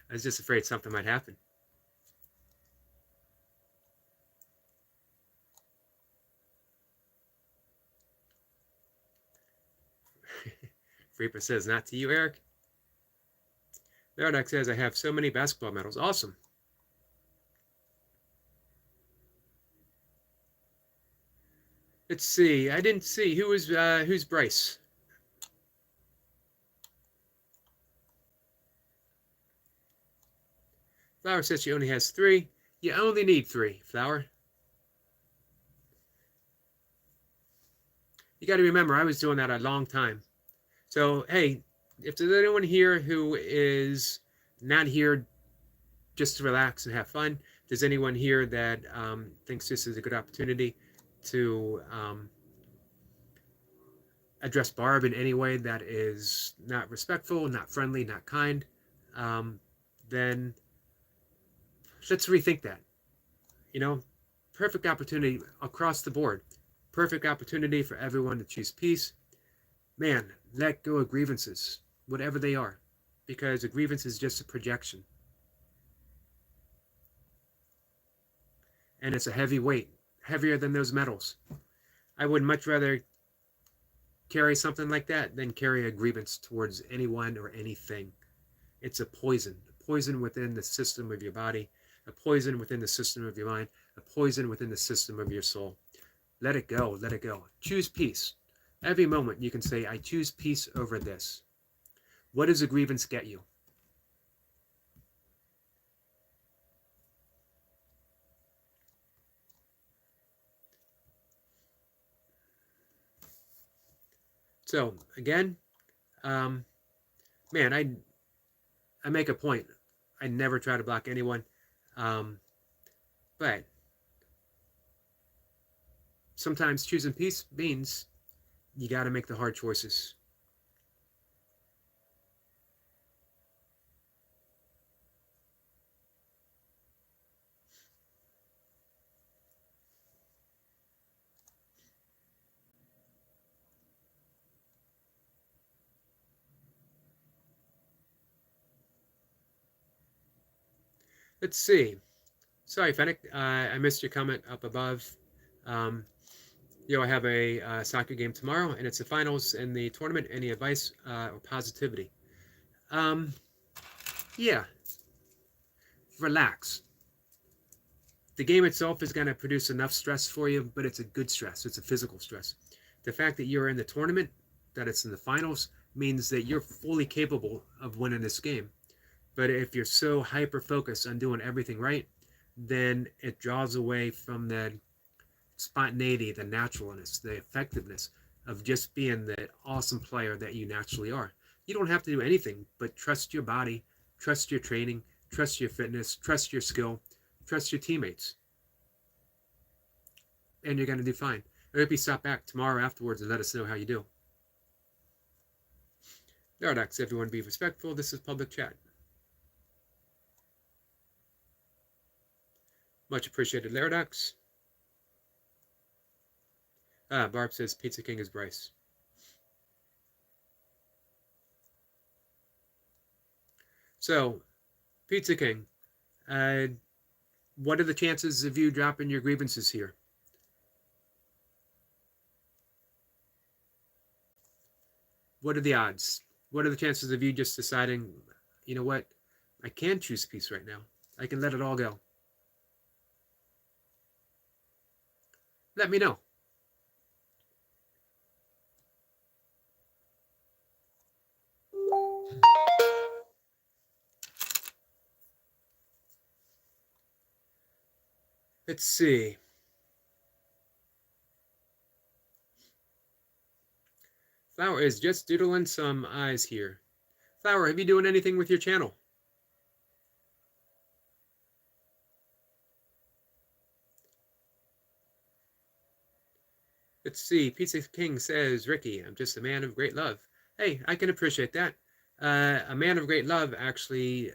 I was just afraid something might happen. Reaper says, not to you, Eric. Laradox says, I have so many basketball medals. Awesome. Let's see. I didn't see. Who's Bryce? Flower says she only has 3. You only need 3, Flower. You got to remember, I was doing that a long time. So, hey, if there's anyone here who is not here just to relax and have fun, if there's anyone here that thinks this is a good opportunity to address Barb in any way that is not respectful, not friendly, not kind, then let's rethink that. You know, perfect opportunity across the board. Perfect opportunity for everyone to choose peace. Man, let go of grievances, whatever they are, because a grievance is just a projection. And it's a heavy weight, heavier than those metals. I would much rather carry something like that than carry a grievance towards anyone or anything. It's a poison within the system of your body, a poison within the system of your mind, a poison within the system of your soul. Let it go, let it go. Choose peace. Every moment you can say, I choose peace over this. What does a grievance get you? So again, um, man, I make a point. I never try to block anyone, um, but sometimes choosing peace means you got to make the hard choices. Let's see. Sorry, Fennec. I missed your comment up above. Um, I have a soccer game tomorrow, and it's the finals in the tournament. Any advice or positivity? Um, yeah, relax. The game itself is going to produce enough stress for you, but it's a good stress. It's a physical stress. The fact that you're in the tournament, that it's in the finals, means that you're fully capable of winning this game. But if you're so hyper focused on doing everything right, then it draws away from the spontaneity, the naturalness, the effectiveness of just being the awesome player that you naturally are. You don't have to do anything but trust your body, trust your training, trust your fitness, trust your skill, trust your teammates, and you're going to do fine. Or maybe stop back tomorrow afterwards and let us know how you do. Paradox, everyone be respectful. This is public chat. Much appreciated, Laradox. Barb says Pizza King is Bryce. So, Pizza King, what are the chances of you dropping your grievances here? What are the odds? What are the chances of you just deciding, you know what, I can choose peace right now. I can let it all go. Let me know. Let's see. Flower is just doodling some eyes here. Flower, have you doing anything with your channel? Let's see. Pizza King says, Ricky, I'm just a man of great love. Hey, I can appreciate that. A man of great love actually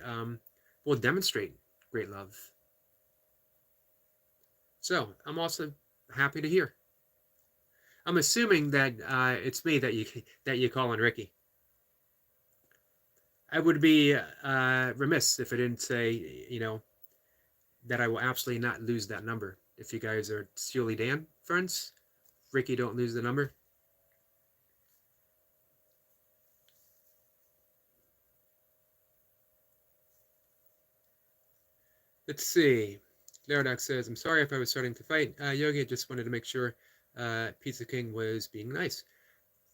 will demonstrate great love. So I'm also happy to hear. I'm assuming that it's me that you call on Ricky. I would be remiss if I didn't say, that I will absolutely not lose that number. If you guys are Steely Dan friends, Ricky, don't lose the number. Let's see. Laradox says, I'm sorry if I was starting to fight. Yogi, just wanted to make sure Pizza King was being nice.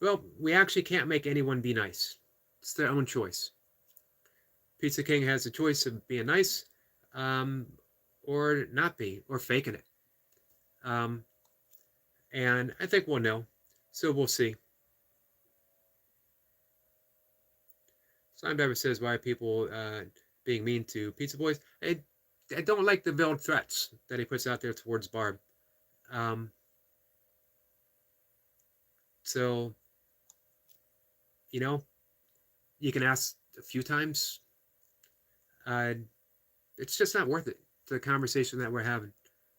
Well, we actually can't make anyone be nice. It's their own choice. Pizza King has the choice of being nice um, or not be, or faking it. And I think we'll know. So we'll see. Slime Diver says, why are people being mean to Pizza Boys? I don't like the veiled threats that he puts out there towards Barb. So, you can ask a few times. It's just not worth it, the conversation that we're having.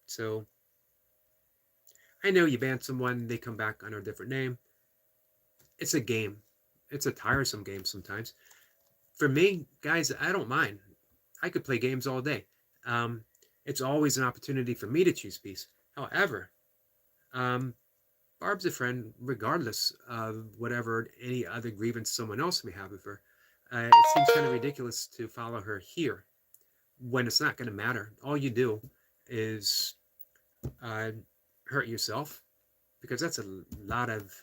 So, I know you ban someone, they come back under a different name. It's a game. It's a tiresome game sometimes. For me, guys, I don't mind. I could play games all day. It's always an opportunity for me to choose peace. However, Barb's a friend regardless of whatever any other grievance someone else may have with her. It seems kind of ridiculous to follow her here when it's not going to matter. All you do is hurt yourself, because that's a lot of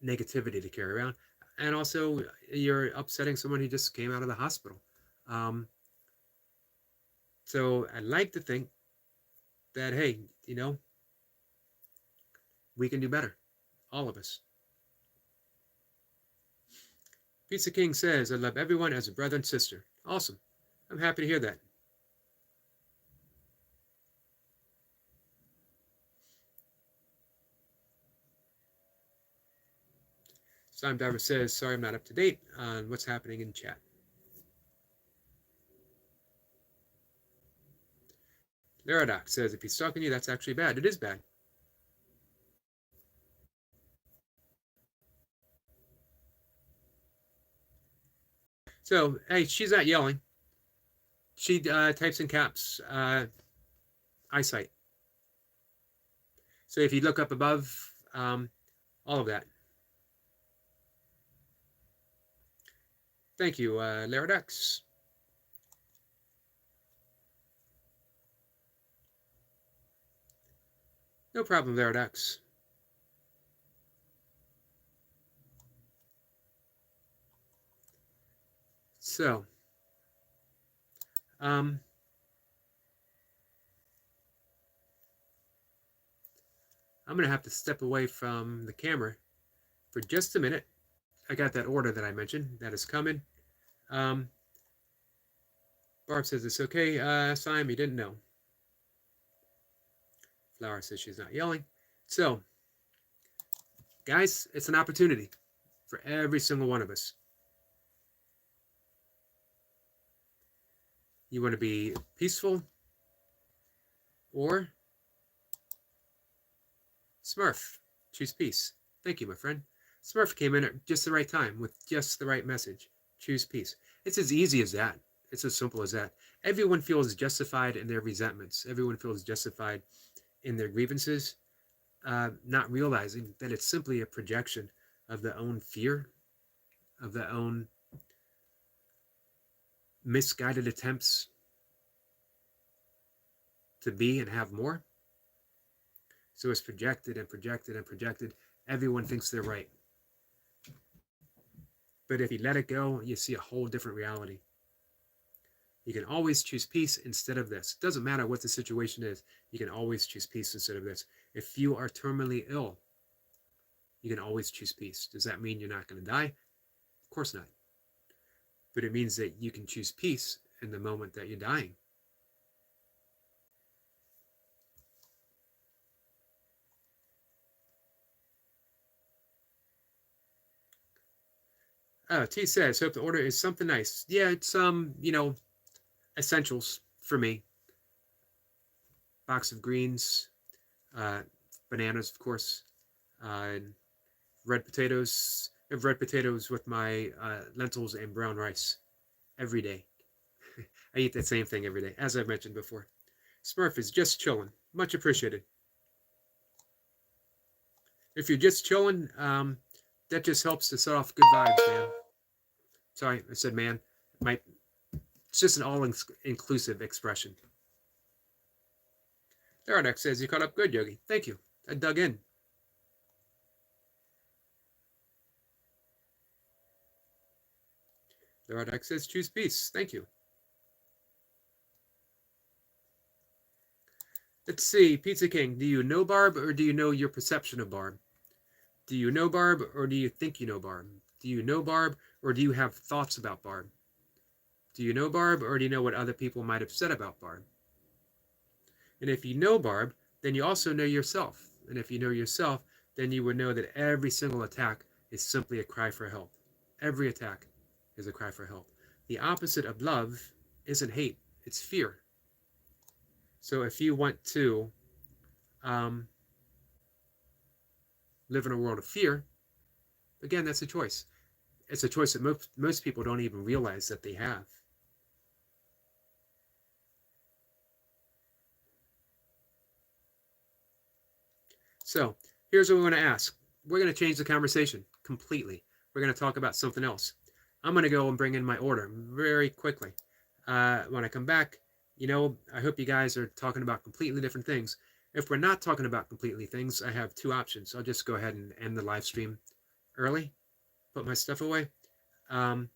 negativity to carry around. And also, you're upsetting someone who just came out of the hospital. So I'd like to think that, hey, we can do better. All of us. Pizza King says, I love everyone as a brother and sister. Awesome. I'm happy to hear that. Slime Diver says, sorry I'm not up to date on what's happening in chat. Laradoc says, if he's stalking you, that's actually bad. It is bad. So, hey, she's not yelling. She types in caps, eyesight. So if you look up above, all of that. Thank you, Laradox. No problem, Laradox. So, I'm going to have to step away from the camera for just a minute. I got that order that I mentioned. That is coming. Barb says it's okay. Simon, you didn't know. Flower says she's not yelling. So, guys, it's an opportunity for every single one of us. You want to be peaceful or Smurf. Choose peace. Thank you, my friend. Smurf came in at just the right time with just the right message. Choose peace. It's as easy as that. It's as simple as that. Everyone feels justified in their resentments. Everyone feels justified in their grievances, not realizing that it's simply a projection of their own fear, of their own misguided attempts to be and have more. So it's projected and projected and projected. Everyone thinks they're right. But if you let it go, you see a whole different reality. You can always choose peace instead of this. It doesn't matter what the situation is. You can always choose peace instead of this. If you are terminally ill, you can always choose peace. Does that mean you're not going to die? Of course not. But it means that you can choose peace in the moment that you're dying. T says, hope the order is something nice. Yeah, it's essentials for me. Box of greens, bananas, of course, red potatoes. I have red potatoes with my lentils and brown rice every day. I eat that same thing every day, as I've mentioned before. Smurf is just chilling. Much appreciated. If you're just chilling, that just helps to set off good vibes, man. Sorry, I said man. It's just an all-inclusive expression. Theradex says you caught up good, Yogi. Thank you. I dug in. Theradex says choose peace. Thank you. Let's see, Pizza King, do you know Barb or do you know your perception of Barb? Do you know Barb or do you think you know Barb? Do you know Barb or do you have thoughts about Barb? Do you know Barb or do you know what other people might have said about Barb? And if you know Barb, then you also know yourself. And if you know yourself, then you would know that every single attack is simply a cry for help. Every attack is a cry for help. The opposite of love isn't hate, it's fear. So if you want to live in a world of fear, again, that's a choice. It's a choice that most people don't even realize that they have. So here's what we're going to ask. We're going to change the conversation completely. We're going to talk about something else. I'm going to go and bring in my order very quickly. When I come back, I hope you guys are talking about completely different things. If we're not talking about completely things, I have two options. I'll just go ahead and end the live stream early, put my stuff away. Or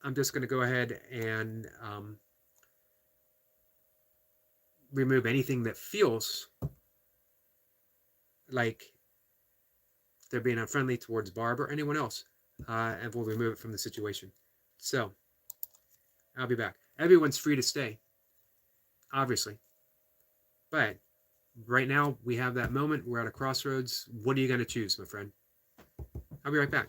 I'm just going to go ahead and remove anything that feels like they're being unfriendly towards Barb or anyone else, and we'll remove it from the situation. So, I'll be back. Everyone's free to stay, obviously. But right now, we have that moment. We're at a crossroads. What are you going to choose, my friend? I'll be right back.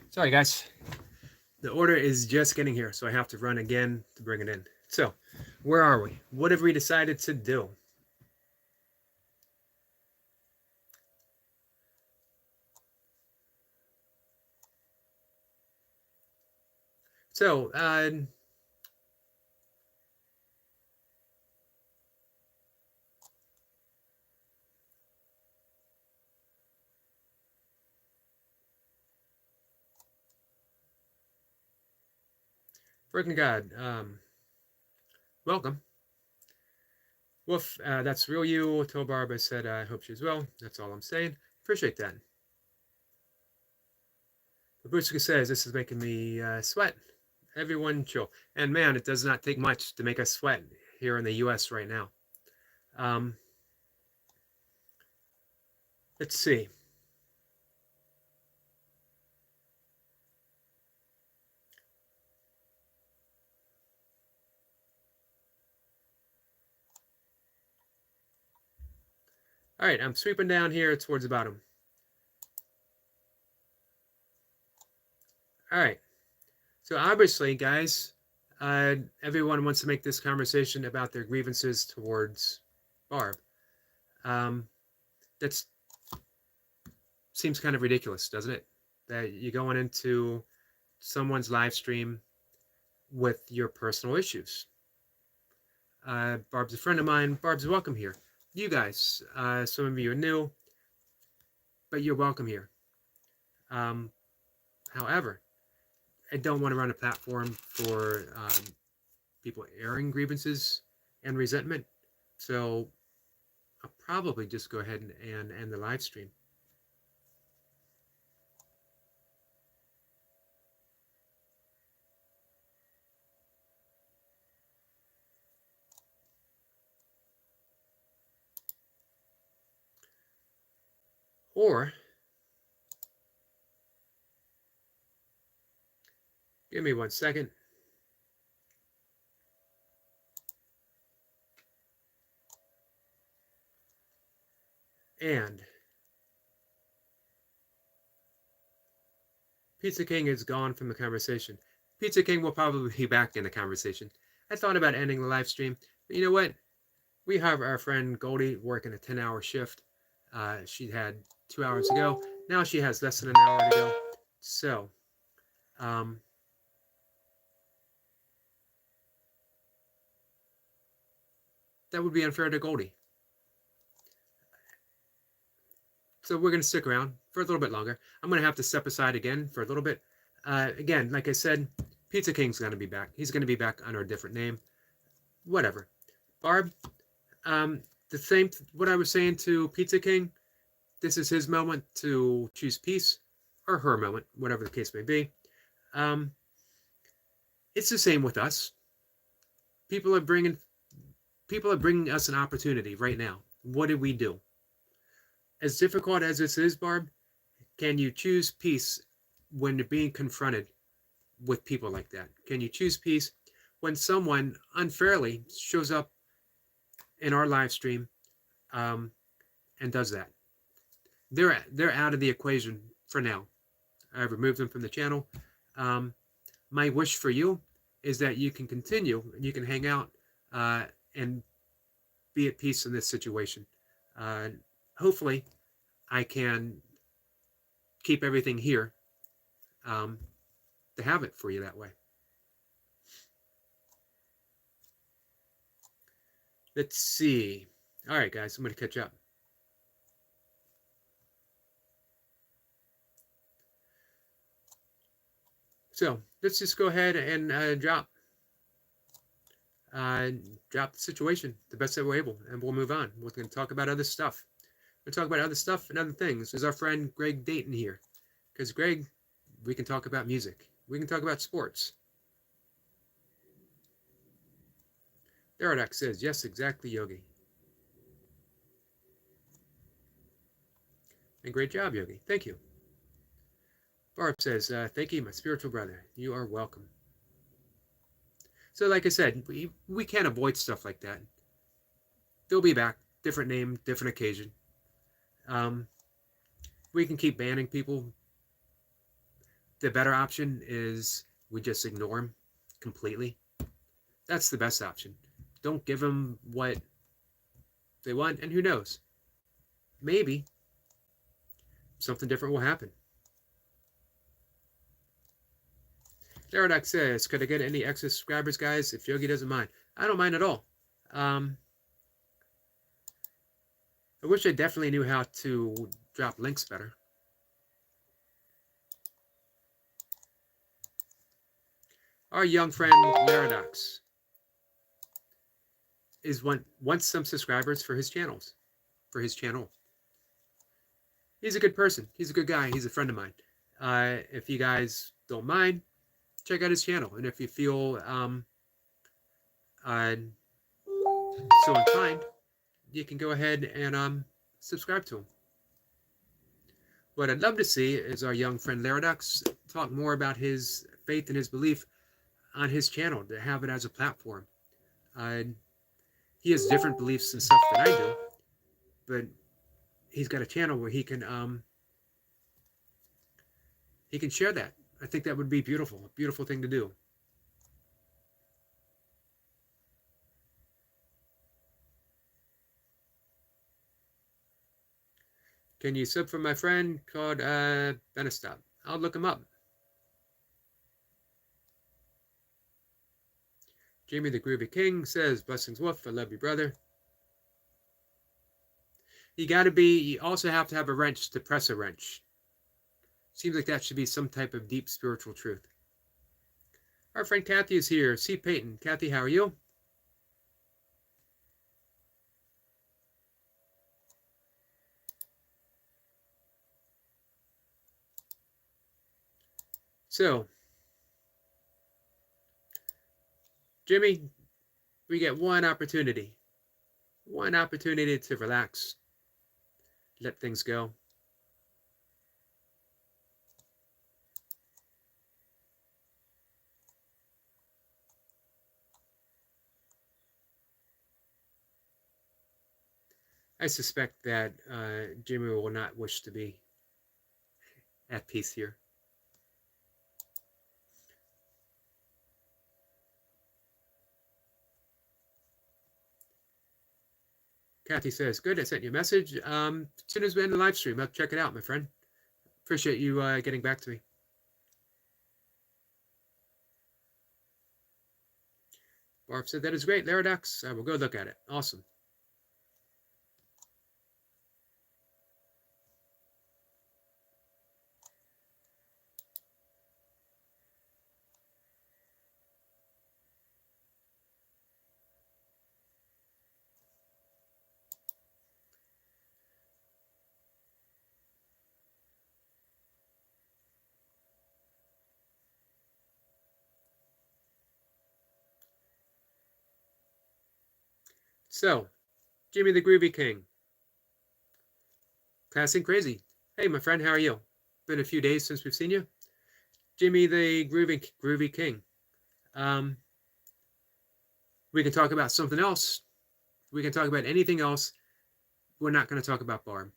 Sorry, guys. The order is just getting here, so I have to run again to bring it in. So, where are we? What have we decided to do? So, Broken God, welcome. Wolf, that's real you. Told Barb I said I hope she's well. That's all I'm saying. Appreciate that. Babushka says this is making me sweat. Everyone chill. And man, it does not take much to make us sweat here in the U.S. right now. Let's see. All right, I'm sweeping down here towards the bottom. All right. So obviously, guys, everyone wants to make this conversation about their grievances towards Barb. That seems kind of ridiculous, doesn't it? That you're going into someone's live stream with your personal issues. Barb's a friend of mine. Barb's welcome here. You guys, some of you are new, but you're welcome here. However, I don't want to run a platform for people airing grievances and resentment. So I'll probably just go ahead and end the live stream. Or give me 1 second. And Pizza King is gone from the conversation. Pizza King will probably be back in the conversation. I thought about ending the live stream, but you know what? We have our friend Goldie working a 10-hour shift. She had 2 hours to go. Now she has less than an hour to go. So, that would be unfair to Goldie. So we're going to stick around for a little bit longer. I'm going to have to step aside again for a little bit. Again, like I said, Pizza King's going to be back. He's going to be back under a different name. Whatever. Barb, the same, what I was saying to Pizza King, this is his moment to choose peace, or her moment, whatever the case may be. It's the same with us. People are bringing us an opportunity right now. What did we do? As difficult as this is, Barb, Can you choose peace when you're being confronted with people like that? Can you choose peace when someone unfairly shows up in our live stream um, and does that? They're out of the equation for now. I removed them from the channel. Um, my wish for you is that you can continue and you can hang out and be at peace in this situation. Uh, Hopefully, I can keep everything here um, to have it for you that way. Let's see. All right, guys, I'm going to catch up. So let's just go ahead and drop the situation the best that we're able, and we'll move on. We're going to talk about other stuff. We'll talk about other stuff and other things. There's our friend Greg Dayton here, because Greg, we can talk about music. We can talk about sports. Daradak says, yes, exactly, Yogi. And great job, Yogi. Thank you. Barb says, thank you, my spiritual brother. You are welcome. So like I said, we can't avoid stuff like that. They'll be back. Different name, different occasion. We can keep banning people. The better option is we just ignore them completely. That's the best option. Don't give them what they want, and who knows? Maybe something different will happen. Daradak says, could I get any extra subscribers, guys, if Yogi doesn't mind? I don't mind at all. I wish I definitely knew how to drop links better. Our young friend Laradox wants some subscribers for his channels, for his channel. He's a good person. He's a good guy. He's a friend of mine. If you guys don't mind, check out his channel. And if you feel so inclined, you can go ahead and subscribe to him. What I'd love to see is our young friend Laradox talk more about his faith and his belief on his channel, to have it as a platform. He has different beliefs and stuff than I do, but he's got a channel where he can share that. I think that would be beautiful, a beautiful thing to do. Can you sub for my friend called Benestop? I'll look him up. Jamie the Groovy King says, blessings Wolf, I love you, brother. You also have to have a wrench to press a wrench. Seems like that should be some type of deep spiritual truth. Our friend Kathy is here. C. Peyton. Kathy, how are you? So, Jimmy, we get one opportunity to relax, let things go. I suspect that Jimmy will not wish to be at peace here. Kathy says, good, I sent you a message. As soon as we end the live stream, I'll check it out, my friend. Appreciate you getting back to me. Barb said, that is great, Laradox. I will go look at it. Awesome. So, Jimmy the Groovy King. Passing crazy. Hey, my friend, how are you? Been a few days since we've seen you. Jimmy the Groovy King. Um, we can talk about something else. We can talk about anything else. We're not going to talk about Barb.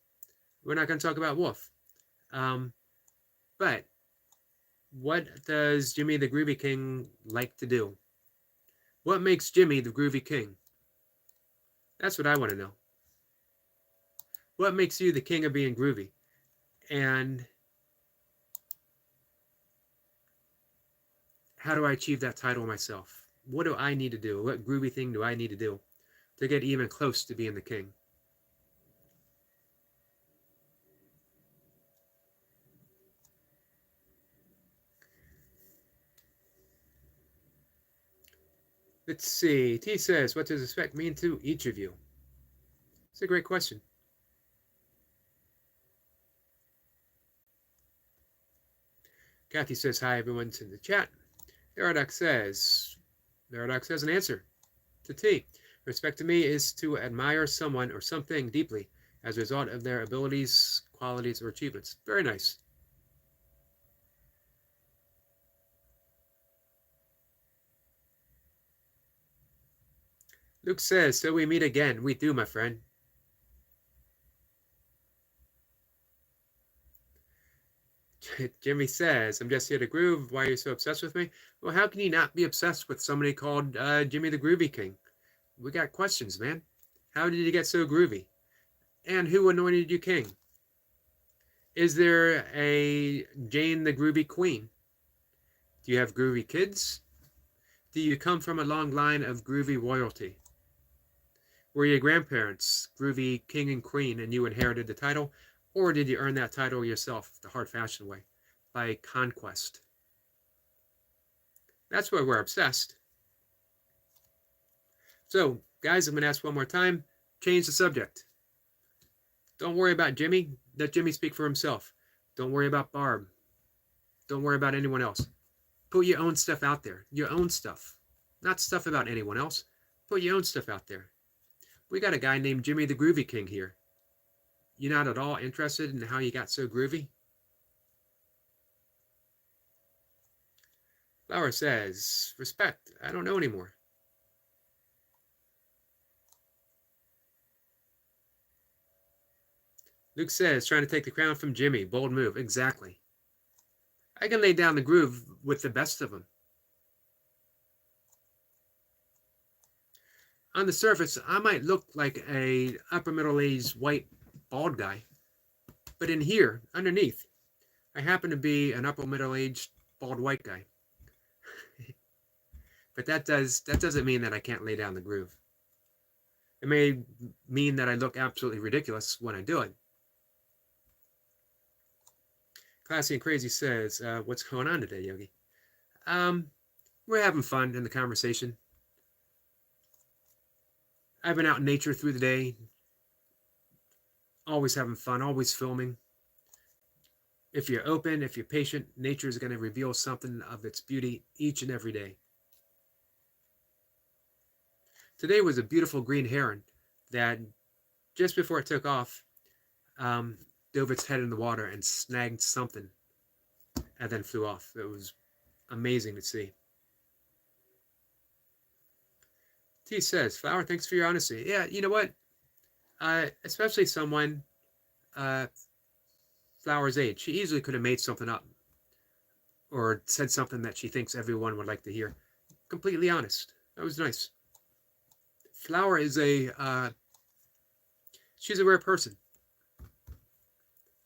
We're not going to talk about Wolf. But what does Jimmy the Groovy King like to do? What makes Jimmy the Groovy King? That's what I want to know. What makes you the king of being groovy? And how do I achieve that title myself? What do I need to do? What groovy thing do I need to do to get even close to being the king? Let's see. T says, what does respect mean to each of you? It's a great question. Kathy says, hi, everyone's in the chat. Paradox has an answer to T. Respect to me is to admire someone or something deeply as a result of their abilities, qualities, or achievements. Very nice. Luke says, so we meet again. We do, my friend. Jimmy says, I'm just here to groove. Why are you so obsessed with me? Well, how can you not be obsessed with somebody called Jimmy the Groovy King? We got questions, man. How did you get so groovy? And who anointed you king? Is there a Jane the Groovy Queen? Do you have groovy kids? Do you come from a long line of groovy royalty? Were your grandparents groovy king and queen and you inherited the title? Or did you earn that title yourself the hard-fashioned way, by conquest? That's why we're obsessed. So, guys, I'm going to ask one more time. Change the subject. Don't worry about Jimmy. Let Jimmy speak for himself. Don't worry about Barb. Don't worry about anyone else. Put your own stuff out there. Your own stuff. Not stuff about anyone else. Put your own stuff out there. We got a guy named Jimmy the Groovy King here. You're not at all interested in how you got so groovy? Flower says, respect. I don't know anymore. Luke says, trying to take the crown from Jimmy. Bold move. Exactly. I can lay down the groove with the best of them. On the surface, I might look like a upper middle-aged white bald guy. But in here, underneath, I happen to be an upper middle-aged bald white guy. But that doesn't mean that I can't lay down the groove. It may mean that I look absolutely ridiculous when I do it. Classy and Crazy says, what's going on today, Yogi? We're having fun in the conversation. I've been out in nature through the day. Always having fun, always filming. If you're open, if you're patient, nature is going to reveal something of its beauty each and every day. Today was a beautiful green heron that just before it took off, dove its head in the water and snagged something and then flew off. It was amazing to see. T says, Flower, thanks for your honesty. Yeah, you know what? Especially someone Flower's age. She easily could have made something up or said something that she thinks everyone would like to hear. Completely honest. That was nice. Flower is she's a rare person.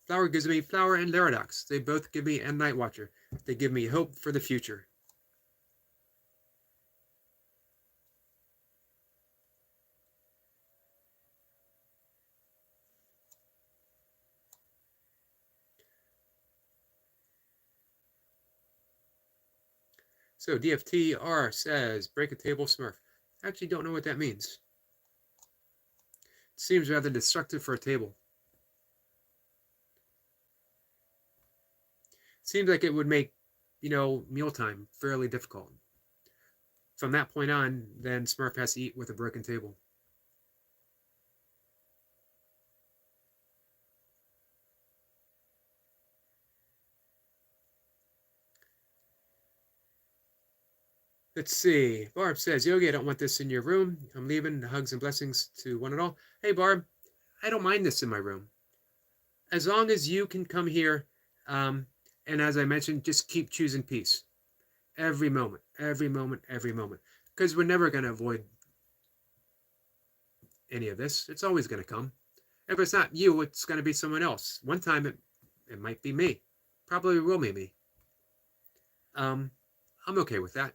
Flower gives me Flower and Laradox. They both give me, and Nightwatcher. They give me hope for the future. So DFTR says, break a table Smurf. I actually don't know what that means. It seems rather destructive for a table. Seems like it would make, mealtime fairly difficult. From that point on, then Smurf has to eat with a broken table. Let's see. Barb says, Yogi, I don't want this in your room. I'm leaving. Hugs and blessings to one and all. Hey, Barb, I don't mind this in my room. As long as you can come here, um, and as I mentioned, just keep choosing peace. Every moment, every moment, every moment. Because we're never going to avoid any of this. It's always going to come. If it's not you, it's going to be someone else. One time it might be me. Probably will be me. I'm okay with that.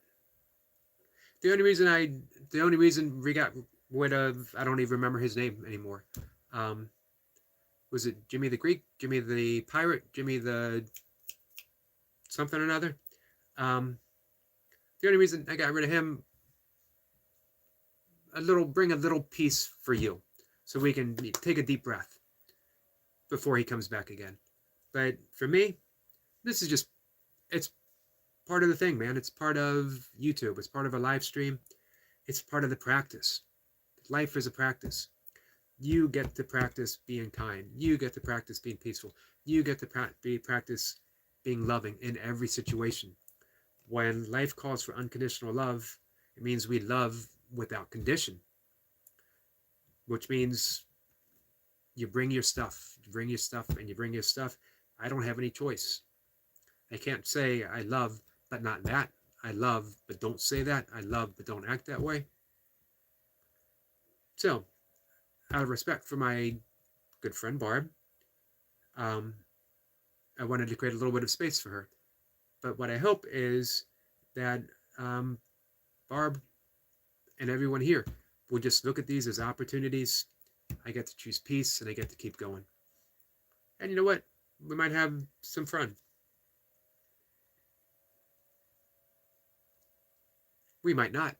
The only reason we got rid of, I don't even remember his name anymore. Um, was it Jimmy the Greek, Jimmy the Pirate, Jimmy the something or another? The only reason I got rid of him, bring a little peace for you, so we can take a deep breath before he comes back again. But for me, this is just, it's part of the thing, man. It's part of YouTube. It's part of a live stream. It's part of the practice. Life is a practice. You get to practice being kind. You get to practice being peaceful. You get to practice being loving in every situation. When life calls for unconditional love, it means we love without condition, which means you bring your stuff, you bring your stuff, and you bring your stuff. I don't have any choice. I can't say I love, but not that. I love, but don't say that. I love, but don't act that way. So, out of respect for my good friend Barb, I wanted to create a little bit of space for her. But what I hope is that Barb and everyone here will just look at these as opportunities. I get to choose peace and I get to keep going. And you know what? We might have some fun. We might not.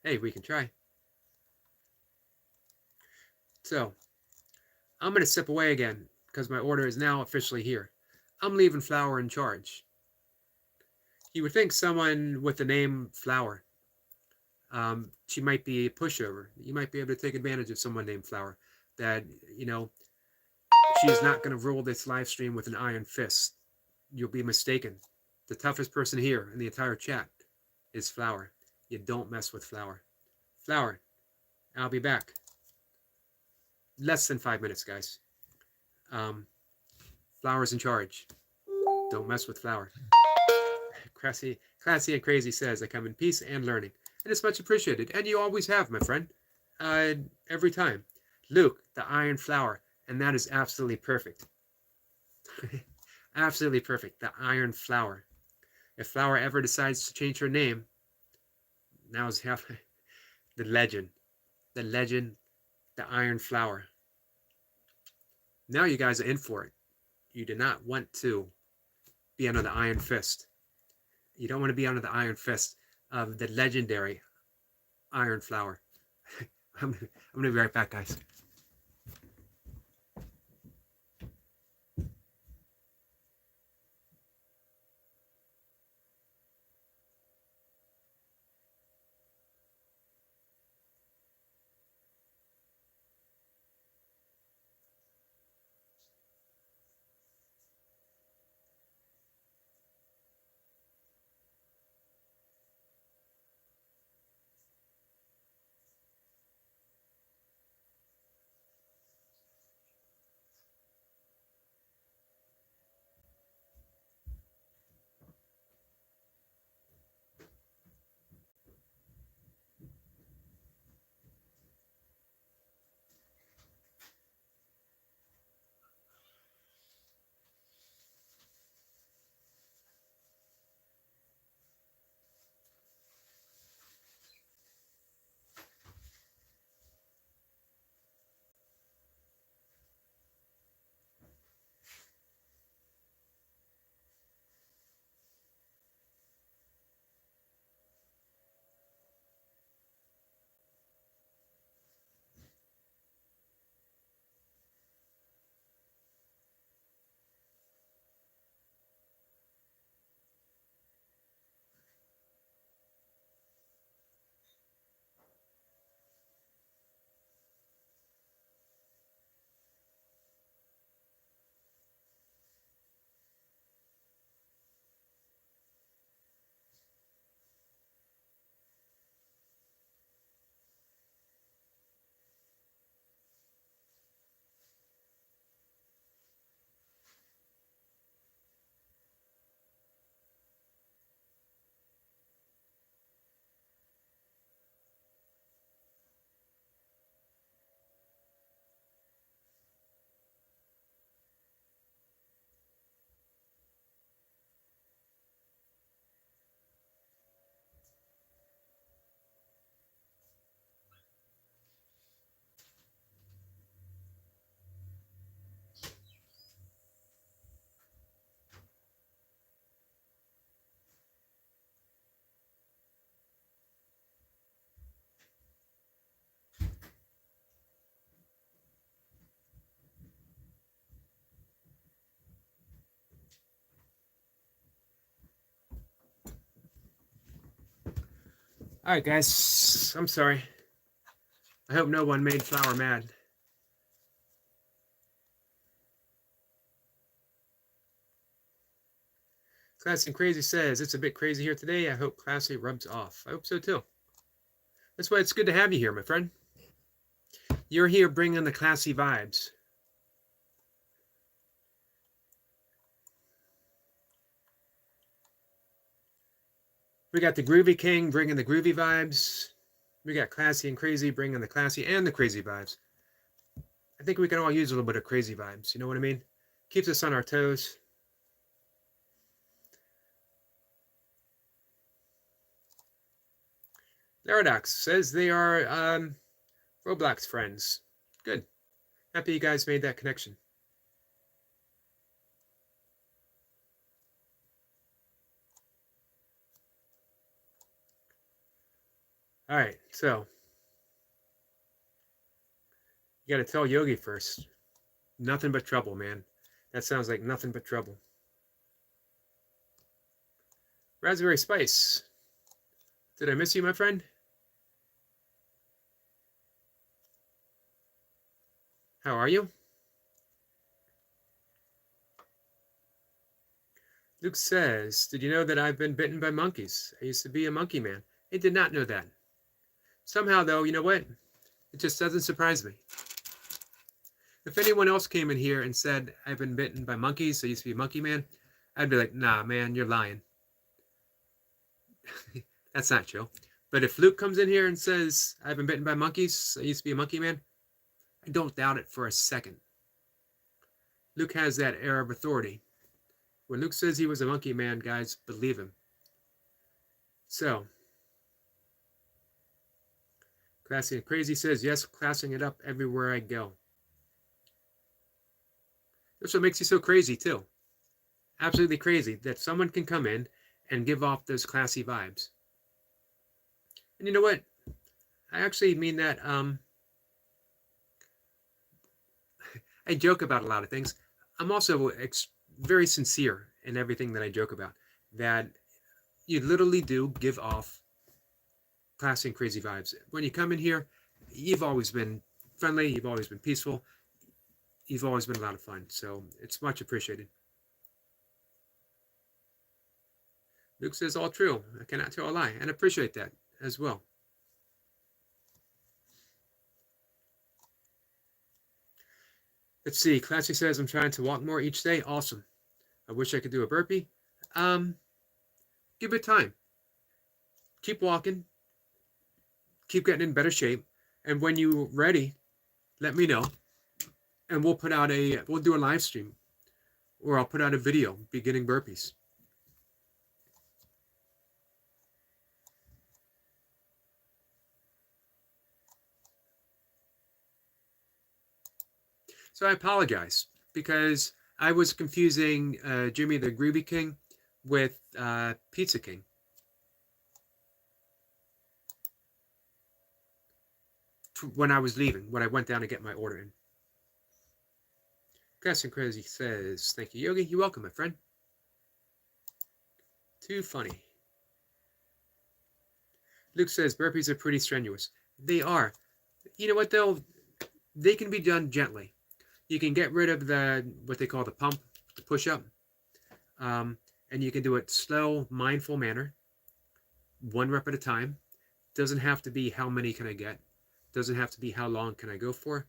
Hey, we can try. So, I'm going to step away again because my order is now officially here. I'm leaving Flower in charge. You would think someone with the name Flower, she might be a pushover. You might be able to take advantage of someone named Flower. That, she's not going to rule this live stream with an iron fist. You'll be mistaken. The toughest person here in the entire chat is Flower. You don't mess with Flower. Flower, I'll be back. Less than 5 minutes, guys. Flower's in charge. Don't mess with Flower. Classy and Crazy says, I come in peace and learning. And it's much appreciated. And you always have, my friend. Every time. Luke, the Iron Flower. And that is absolutely perfect. Absolutely perfect. The Iron Flower. If Flower ever decides to change her name, now's half the legend. The legend, the Iron Flower. Now you guys are in for it. You do not want to be under the iron fist. You don't want to be under the iron fist of the legendary Iron Flower. I'm going to be right back, guys. All right, guys. I'm sorry. I hope no one made Flower mad. Classy and Crazy says, it's a bit crazy here today. I hope Classy rubs off. I hope so too. That's why it's good to have you here, my friend. You're here bringing the classy vibes. We got the Groovy King bringing the groovy vibes. We got Classy and Crazy bringing the classy and the crazy vibes. I think we can all use a little bit of crazy vibes. You know what I mean? Keeps us on our toes. Laradox says they are Roblox friends. Good. Happy you guys made that connection. All right, so you got to tell Yogi first. Nothing but trouble, man. That sounds like nothing but trouble. Raspberry Spice. Did I miss you, my friend? How are you? Luke says, did you know that I've been bitten by monkeys? I used to be a monkey man. I did not know that. Somehow, though, you know what? It just doesn't surprise me. If anyone else came in here and said, I've been bitten by monkeys, I used to be a monkey man, I'd be like, nah, man, you're lying. That's not true. But if Luke comes in here and says, I've been bitten by monkeys, I used to be a monkey man, I don't doubt it for a second. Luke has that air of authority. When Luke says he was a monkey man, guys, believe him. So, Classy and Crazy says, yes, classing it up everywhere I go. That's what makes you so crazy, too. Absolutely crazy that someone can come in and give off those classy vibes. And you know what? I actually mean that. I joke about a lot of things. I'm also very sincere in everything that I joke about. That you literally do give off classy and crazy vibes. When you come in here, you've always been friendly. You've always been peaceful. You've always been a lot of fun. So it's much appreciated. Luke says all true. I cannot tell a lie, and appreciate that as well. Let's see. Classy says I'm trying to walk more each day. Awesome. I wish I could do a burpee. Give it time. Keep walking. Keep getting in better shape. And when you're ready, let me know. And we'll do a live stream. Or I'll put out a video beginning burpees. So I apologize because I was confusing Jimmy the Groovy King with Pizza King. When I was leaving, when I went down to get my order in. Gus and Crazy says, thank you, Yogi. You're welcome, my friend. Too funny. Luke says, burpees are pretty strenuous. They are. You know what, though? They can be done gently. You can get rid of what they call the pump, the push-up. And you can do it slow, mindful manner. 1 rep at a time. Doesn't have to be how many can I get. Doesn't have to be how long can I go for.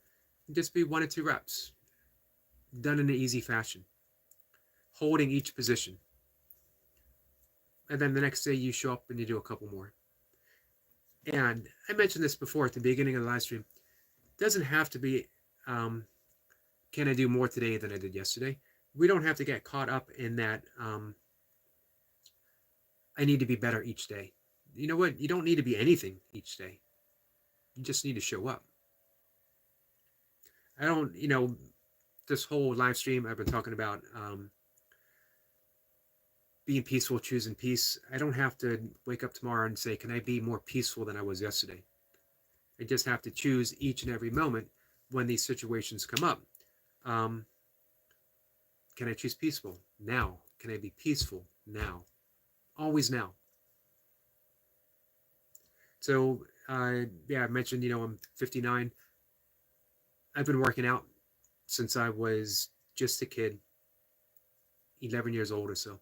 Just be 1 or 2 reps. Done in an easy fashion. Holding each position. And then the next day you show up and you do a couple more. And I mentioned this before at the beginning of the live stream. It doesn't have to be, can I do more today than I did yesterday? We don't have to get caught up in that, I need to be better each day. You know what? You don't need to be anything each day. You just need to show up. I don't, this whole live stream I've been talking about being peaceful, choosing peace. I don't have to wake up tomorrow and say, can I be more peaceful than I was yesterday? I just have to choose each and every moment when these situations come up. Can I choose peaceful? Now. Can I be peaceful? Now. Always now. So, yeah, I mentioned, I'm 59. I've been working out since I was just a kid, 11 years old or so,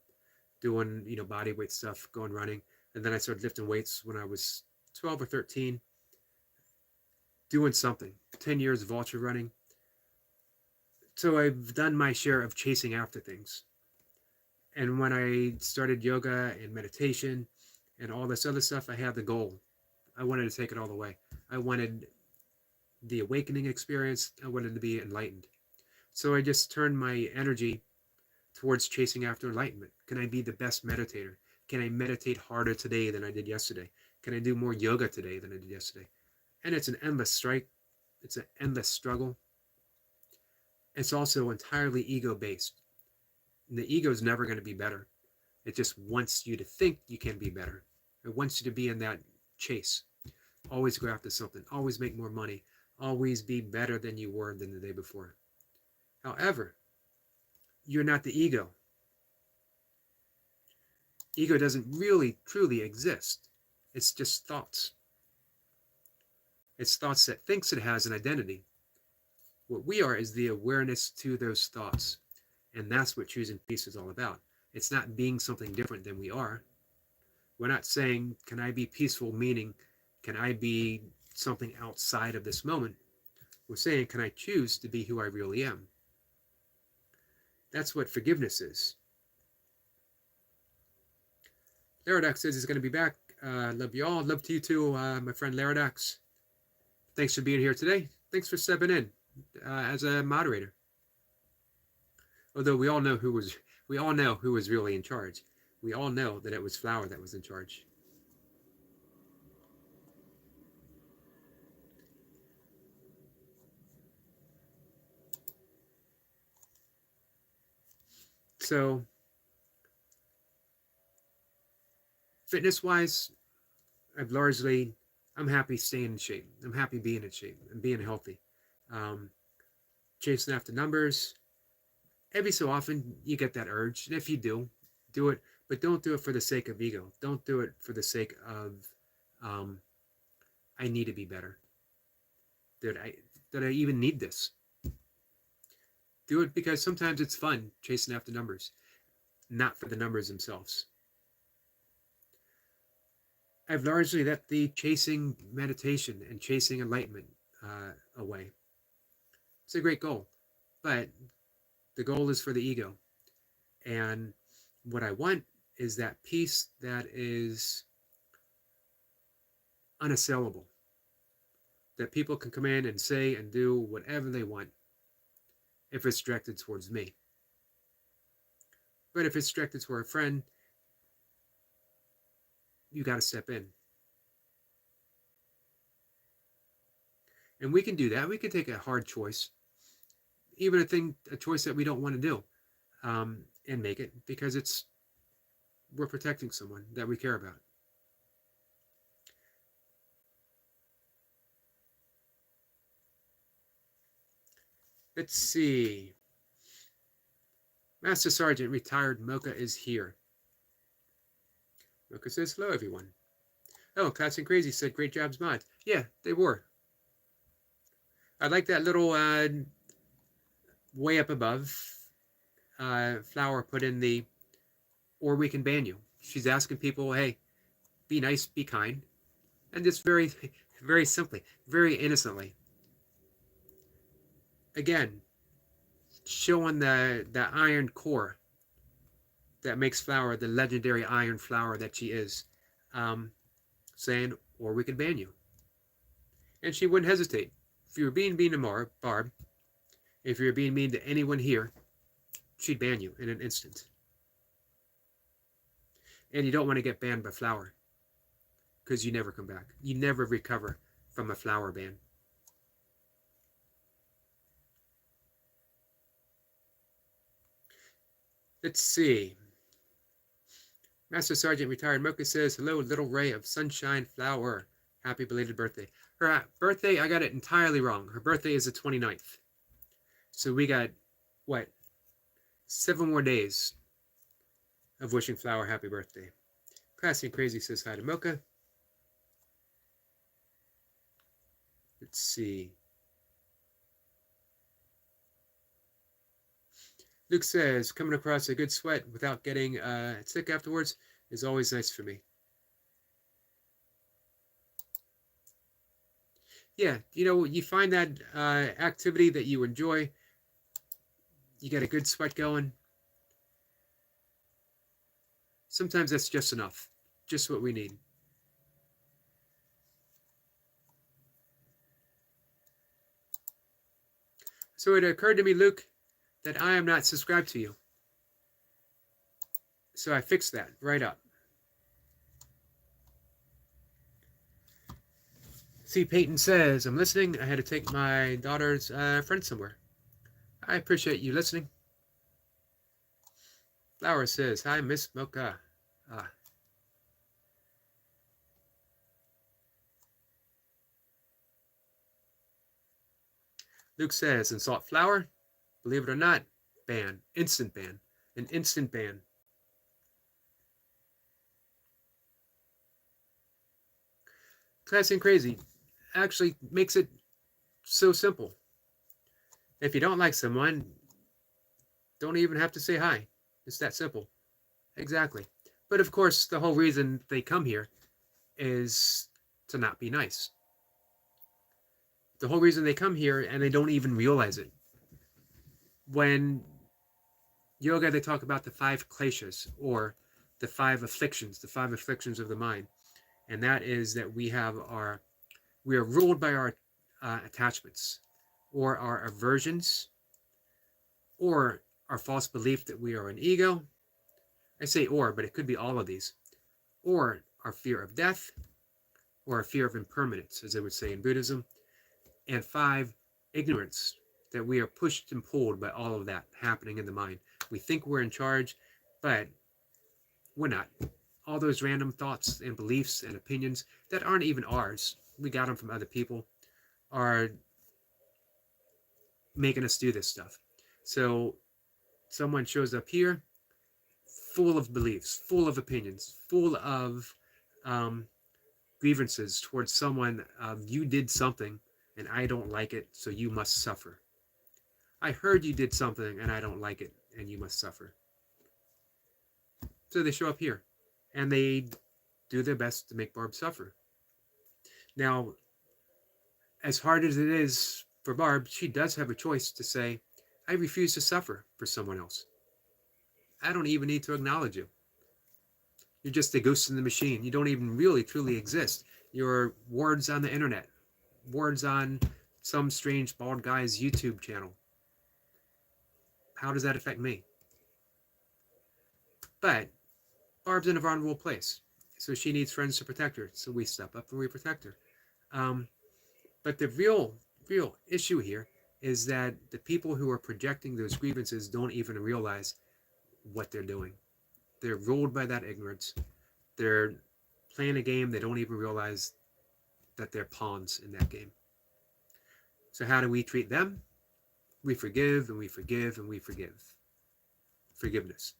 doing, body weight stuff, going running. And then I started lifting weights when I was 12 or 13, doing something. 10 years of ultra running. So I've done my share of chasing after things. And when I started yoga and meditation and all this other stuff, I had the goal. I wanted to take it all the way. I wanted the awakening experience. I wanted to be enlightened. So I just turned my energy towards chasing after enlightenment. Can I be the best meditator? Can I meditate harder today than I did yesterday? Can I do more yoga today than I did yesterday? And it's an endless strike. It's an endless struggle. It's also entirely ego based. And the ego is never going to be better. It just wants you to think you can be better. It wants you to be in that chase. Always go after something. Always make more money. Always be better than you were than the day before. However, you're not the ego. Ego doesn't really, truly exist. It's just thoughts. It's thoughts that thinks it has an identity. What we are is the awareness to those thoughts. And that's what choosing peace is all about. It's not being something different than we are. We're not saying, can I be peaceful, meaning, can I be something outside of this moment? We're saying, can I choose to be who I really am? That's what forgiveness is. Laradox says he's going to be back. Love you all. Love to you too, my friend Laradox. Thanks for being here today. Thanks for stepping in as a moderator. Although we all know who was really in charge. We all know that it was Flower that was in charge. So, fitness-wise, I'm happy staying in shape. I'm happy being in shape and being healthy. Chasing after numbers. Every so often, you get that urge. And if you do it. But don't do it for the sake of ego. Don't do it for the sake of, I need to be better. That I even need this. Do it because sometimes it's fun chasing after numbers, not for the numbers themselves. I've largely let the chasing meditation and chasing enlightenment away. It's a great goal, but the goal is for the ego. And what I want is that peace that is unassailable, that people can come in and say and do whatever they want if it's directed towards me. But if it's directed toward a friend, you got to step in. And we can do that. We can take a hard choice, even a choice that we don't want to do, and make it because we're protecting someone that we care about. Let's see. Master Sergeant retired Mocha is here. Mocha says hello, everyone. Oh, Class and Crazy said great jobs, mod. Yeah, they were. I like that little way up above Flower put in the, or we can ban you. She's asking people, hey, be nice, be kind. And just very, very simply, very innocently. Again, showing the iron core that makes Flower the legendary iron Flower that she is. Saying, or we can ban you. And she wouldn't hesitate. If you were being mean to Barb, if you were being mean to anyone here, she'd ban you in an instant. And you don't want to get banned by Flower, because you never come back. You never recover from a Flower ban. Let's see. Master Sergeant Retired Mocha says, hello, little ray of sunshine Flower. Happy belated birthday. Her birthday, I got it entirely wrong. Her birthday is the 29th. So we got, 7 more days of wishing Flower happy birthday. Classy and Crazy says hi to Mocha. Let's see. Luke says, coming across a good sweat without getting sick afterwards is always nice for me. Yeah, you find that activity that you enjoy, you get a good sweat going. Sometimes that's just enough, just what we need. So it occurred to me, Luke, that I am not subscribed to you. So I fixed that right up. See, Peyton says, I'm listening. I had to take my daughter's friend somewhere. I appreciate you listening. Flower says, hi, Miss Mocha. Ah. Luke says, and salt flour, believe it or not, ban. Instant ban. An instant ban. Classy and crazy actually makes it so simple. If you don't like someone, don't even have to say hi. It's that simple. Exactly. But of course, the whole reason they come here is to not be nice. The whole reason they come here, and they don't even realize it. When yoga, they talk about the 5 kleshas, or the 5 afflictions of the mind. And that is that we are ruled by our attachments, or our aversions, or our false belief that we are an ego. I say or, but it could be all of these. Or our fear of death, or our fear of impermanence, as they would say in Buddhism. And 5, ignorance, that we are pushed and pulled by all of that happening in the mind. We think we're in charge, but we're not. All those random thoughts and beliefs and opinions that aren't even ours, we got them from other people, are making us do this stuff. So someone shows up here full of beliefs, full of opinions, full of grievances towards someone. You did something and I don't like it, so you must suffer. I heard you did something and I don't like it, and you must suffer. So they show up here and they do their best to make Barb suffer. Now, as hard as it is for Barb, she does have a choice to say, I refuse to suffer for someone else. I don't even need to acknowledge you. You're just a ghost in the machine. You don't even really truly exist. You're words on the internet, words on some strange bald guy's YouTube channel. How does that affect me? But Barb's in a vulnerable place, so she needs friends to protect her. So we step up and we protect her. But the real issue here is that the people who are projecting those grievances don't even realize what they're doing. They're ruled by that ignorance. They're playing a game. They don't even realize that they're pawns in that game. So how do we treat them? We forgive and we forgive and we forgive. Forgiveness.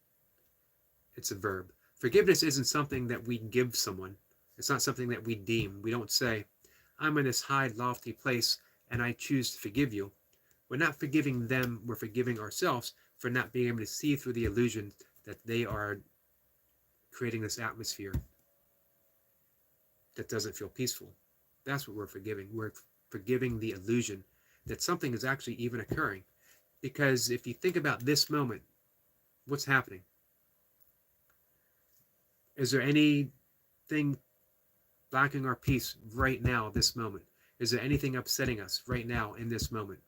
It's a verb. Forgiveness isn't something that we give someone. It's not something that we deem. We don't say, I'm in this high, lofty place and I choose to forgive you. We're not forgiving them. We're forgiving ourselves for not being able to see through the illusion that they are creating this atmosphere that doesn't feel peaceful. That's what we're forgiving. We're forgiving the illusion that something is actually even occurring. Because if you think about this moment, what's happening? Is there anything blocking our peace right now, this moment? Is there anything upsetting us right now in this moment?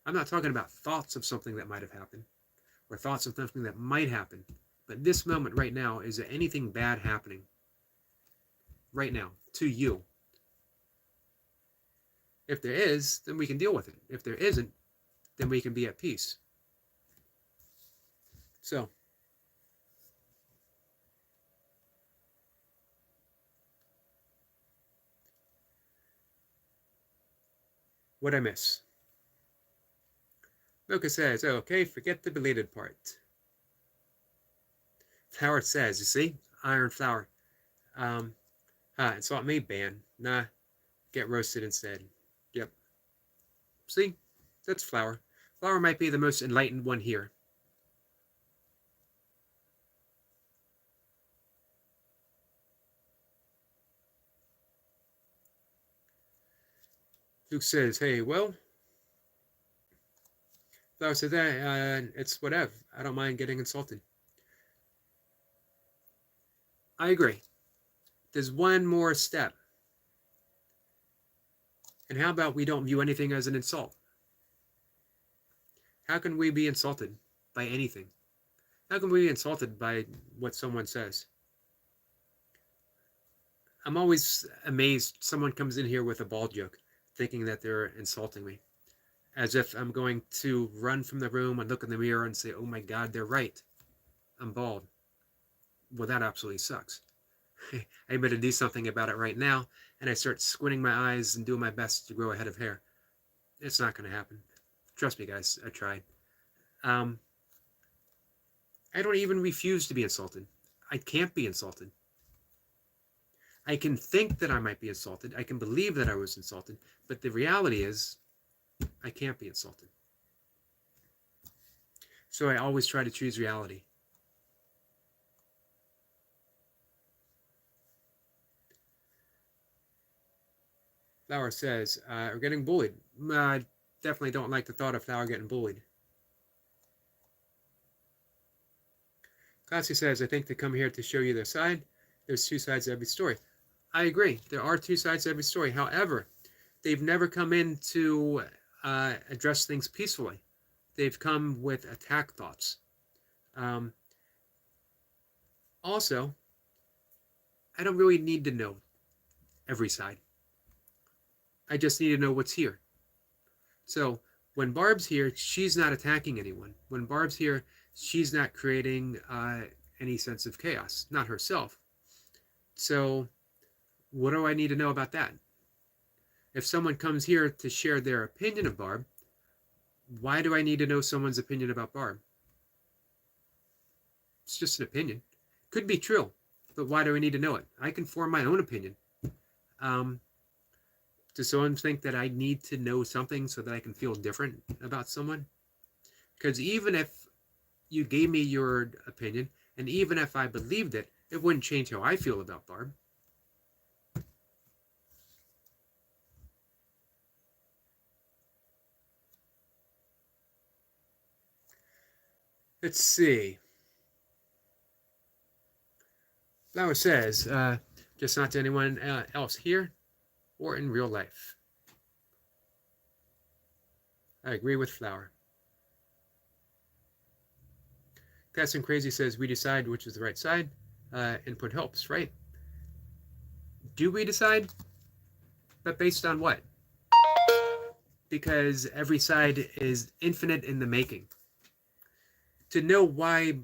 I'm not talking about thoughts of something that might have happened or thoughts of something that might happen. But this moment right now, is there anything bad happening right now to you? If there is, then we can deal with it. If there isn't, then we can be at peace. So, what'd I miss? Mocha says, oh, okay, forget the belated part. Flower says, you see, iron flour. And salt may ban. Nah, get roasted instead. Yep. See? That's Flower. Flower might be the most enlightened one here. Luke says, hey, well, Flower says, it's whatever. I don't mind getting insulted. I agree. There's one more step. And how about we don't view anything as an insult? How can we be insulted by anything? How can we be insulted by what someone says? I'm always amazed someone comes in here with a bald joke, thinking that they're insulting me. As if I'm going to run from the room and look in the mirror and say, oh my God, they're right. I'm bald. Well, that absolutely sucks. I better do something about it right now, and I start squinting my eyes and doing my best to grow a head of hair. It's not going to happen. Trust me, guys. I tried. I don't even refuse to be insulted. I can't be insulted. I can think that I might be insulted. I can believe that I was insulted. But the reality is, I can't be insulted. So I always try to choose reality. Flower says, we're getting bullied. I definitely don't like the thought of Flower getting bullied. Classy says, I think they come here to show you their side. There's two sides to every story. I agree. There are two sides to every story. However, they've never come in to address things peacefully. They've come with attack thoughts. Also, I don't really need to know every side. I just need to know what's here. So when Barb's here, she's not attacking anyone. When Barb's here, she's not creating any sense of chaos, not herself. So what do I need to know about that? If someone comes here to share their opinion of Barb, why do I need to know someone's opinion about Barb? It's just an opinion. Could be true, but why do I need to know it? I can form my own opinion. Does someone think that I need to know something so that I can feel different about someone? Because even if you gave me your opinion, and even if I believed it, it wouldn't change how I feel about Barb. Let's see. Flower says, just not to anyone else here or in real life. I agree with Flower. Casting Crazy says, we decide which is the right side. Input helps, right? Do we decide? But based on what? Because every side is infinite in the making. To know why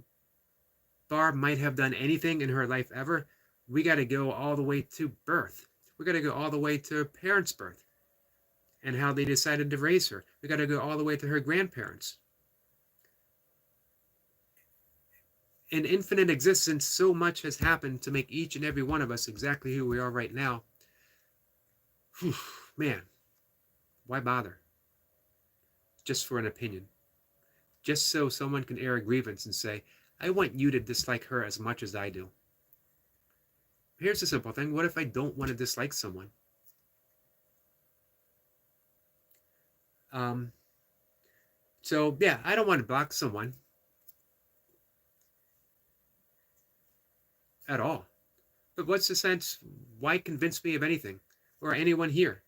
Barb might have done anything in her life ever, we got to go all the way to birth. We got to go all the way to her parents' birth and how they decided to raise her. We got to go all the way to her grandparents. In infinite existence, so much has happened to make each and every one of us exactly who we are right now. Whew, man, why bother? Just for an opinion. Just so someone can air a grievance and say, I want you to dislike her as much as I do. Here's the simple thing. What if I don't want to dislike someone? So, yeah, I don't want to block someone at all. But what's the sense? Why convince me of anything? Or anyone here?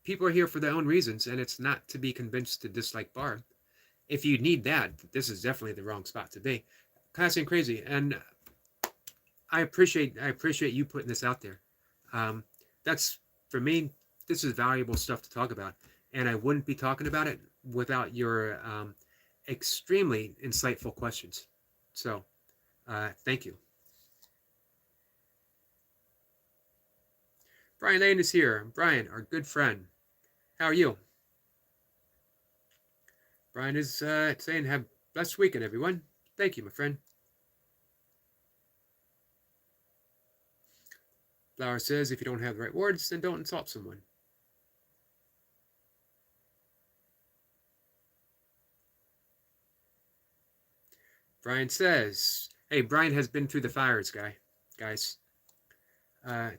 People are here for their own reasons, and it's not to be convinced to dislike Barb. If you need that, this is definitely the wrong spot to be. Classy and crazy, and I appreciate you putting this out there. That's, for me, this is valuable stuff to talk about, and I wouldn't be talking about it without your extremely insightful questions. So, thank you. Brian Lane is here. Brian, our good friend. How are you? Brian is saying, have a blessed weekend, everyone. Thank you, my friend. Flower says, if you don't have the right words, then don't insult someone. Brian says, hey, Brian has been through the fires, guys.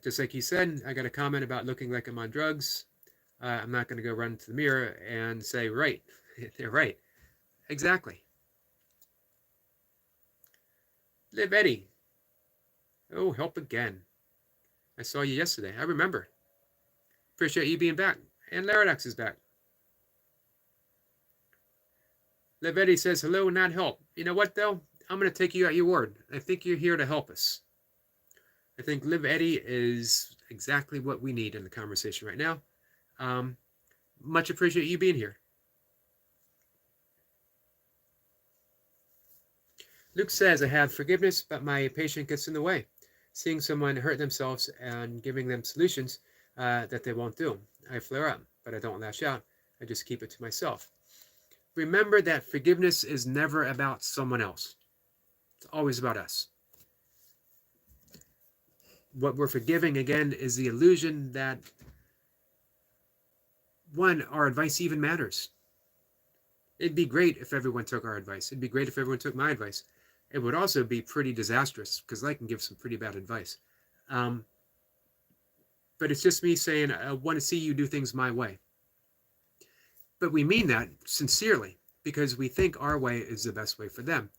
Just like he said, I got a comment about looking like I'm on drugs. I'm not going to go run to the mirror and say, right, they're right. Exactly. Live Eddie. Oh, help again. I saw you yesterday. I remember. Appreciate you being back. And Laradox is back. Live Eddie says, hello, not help. You know what, though? I'm going to take you at your word. I think you're here to help us. I think Live Eddie is exactly what we need in the conversation right now. Much appreciate you being here. Luke says, I have forgiveness, but my patient gets in the way. Seeing someone hurt themselves and giving them solutions that they won't do. I flare up, but I don't lash out. I just keep it to myself. Remember that forgiveness is never about someone else. It's always about us. What we're forgiving, again, is the illusion that, one, our advice even matters. It'd be great if everyone took our advice. It'd be great if everyone took my advice. It would also be pretty disastrous because I can give some pretty bad advice. But it's just me saying, I want to see you do things my way. But we mean that sincerely because we think our way is the best way for them.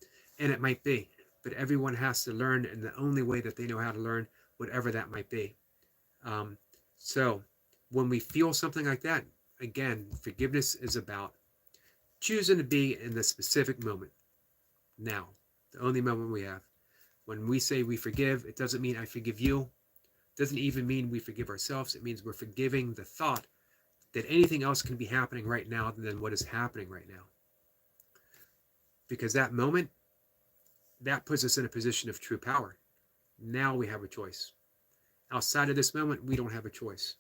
And it might be. But everyone has to learn in the only way that they know how to learn, whatever that might be. So when we feel something like that, again, forgiveness is about choosing to be in the specific moment. Now, the only moment we have. When we say we forgive, it doesn't mean I forgive you. It doesn't even mean we forgive ourselves. It means we're forgiving the thought that anything else can be happening right now than what is happening right now. Because that moment, that puts us in a position of true power. Now we have a choice. Outside of this moment, we don't have a choice.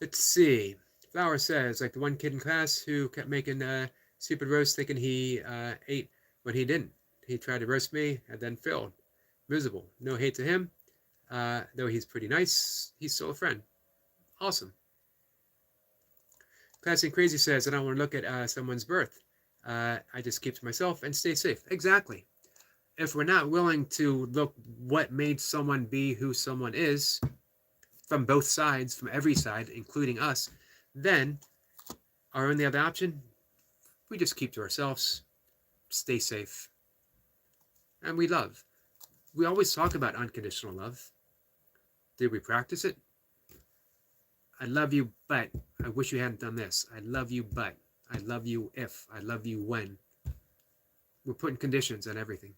Let's see. Flower says, like the one kid in class who kept making stupid roast thinking he ate when he didn't. He tried to roast me and then failed. Miserable. No hate to him. Though he's pretty nice, he's still a friend. Awesome. Classy and Crazy says, I don't want to look at someone's birth. I just keep to myself and stay safe. Exactly. If we're not willing to look what made someone be who someone is, from both sides, from every side, including us, then our only other option, we just keep to ourselves, stay safe, and we love. We always talk about unconditional love. Did we practice it? I love you, but I wish you hadn't done this. I love you, but I love you if. I love you when. We're putting conditions on everything.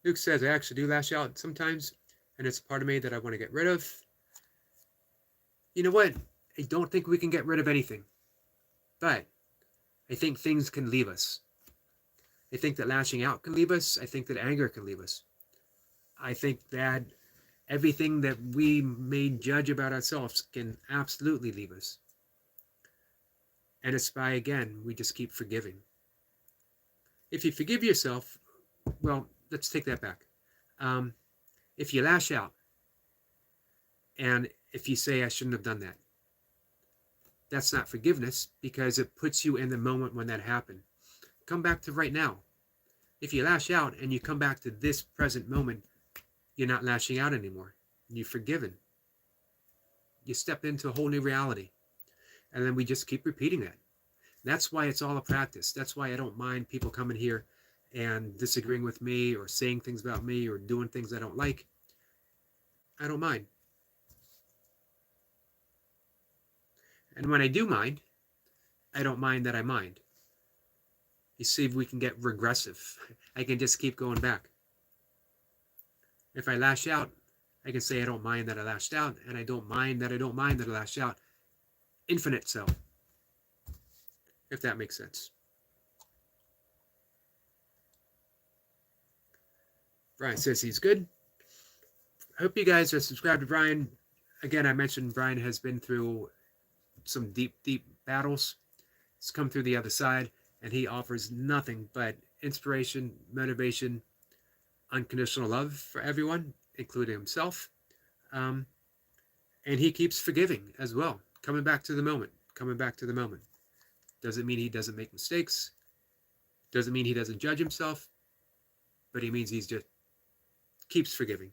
Luke says, I actually do lash out sometimes, and it's a part of me that I want to get rid of. You know what? I don't think we can get rid of anything. But I think things can leave us. I think that lashing out can leave us. I think that anger can leave us. I think that everything that we may judge about ourselves can absolutely leave us. And it's by, again, we just keep forgiving. If you forgive yourself, well, let's take that back. If you lash out, and if you say, I shouldn't have done that, that's not forgiveness because it puts you in the moment when that happened. Come back to right now. If you lash out and you come back to this present moment, you're not lashing out anymore. You're forgiven. You step into a whole new reality. And then we just keep repeating that. That's why it's all a practice. That's why I don't mind people coming here and disagreeing with me or saying things about me or doing things I don't like. I don't mind. And when I do mind, I don't mind that I mind. You see, if we can get regressive. I can just keep going back. If I lash out, I can say I don't mind that I lashed out, and I don't mind that I don't mind that I lashed out. Infinite so. If that makes sense. Brian says he's good. I hope you guys are subscribed to Brian. Again, I mentioned Brian has been through some deep, deep battles. He's come through the other side, and he offers nothing but inspiration, motivation, unconditional love for everyone. including himself. Um, and he keeps forgiving as well, coming back to the moment, coming back to the moment. Doesn't mean he doesn't make mistakes. Doesn't mean he doesn't judge himself, but he means he's just keeps forgiving.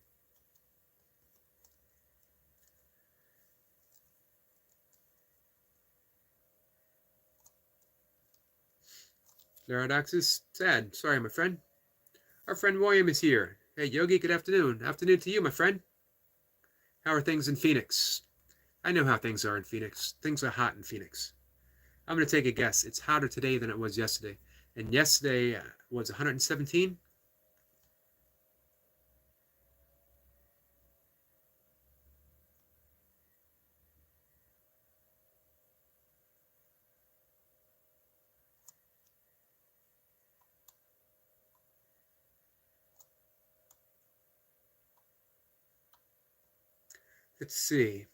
Paradox is sad. Sorry, my friend. Our friend William is here. Hey, Yogi, good afternoon. Afternoon to you, my friend. How are things in Phoenix? I know how things are in Phoenix. Things are hot in Phoenix. I'm going to take a guess. It's hotter today than it was yesterday. And yesterday was 117. Let's see.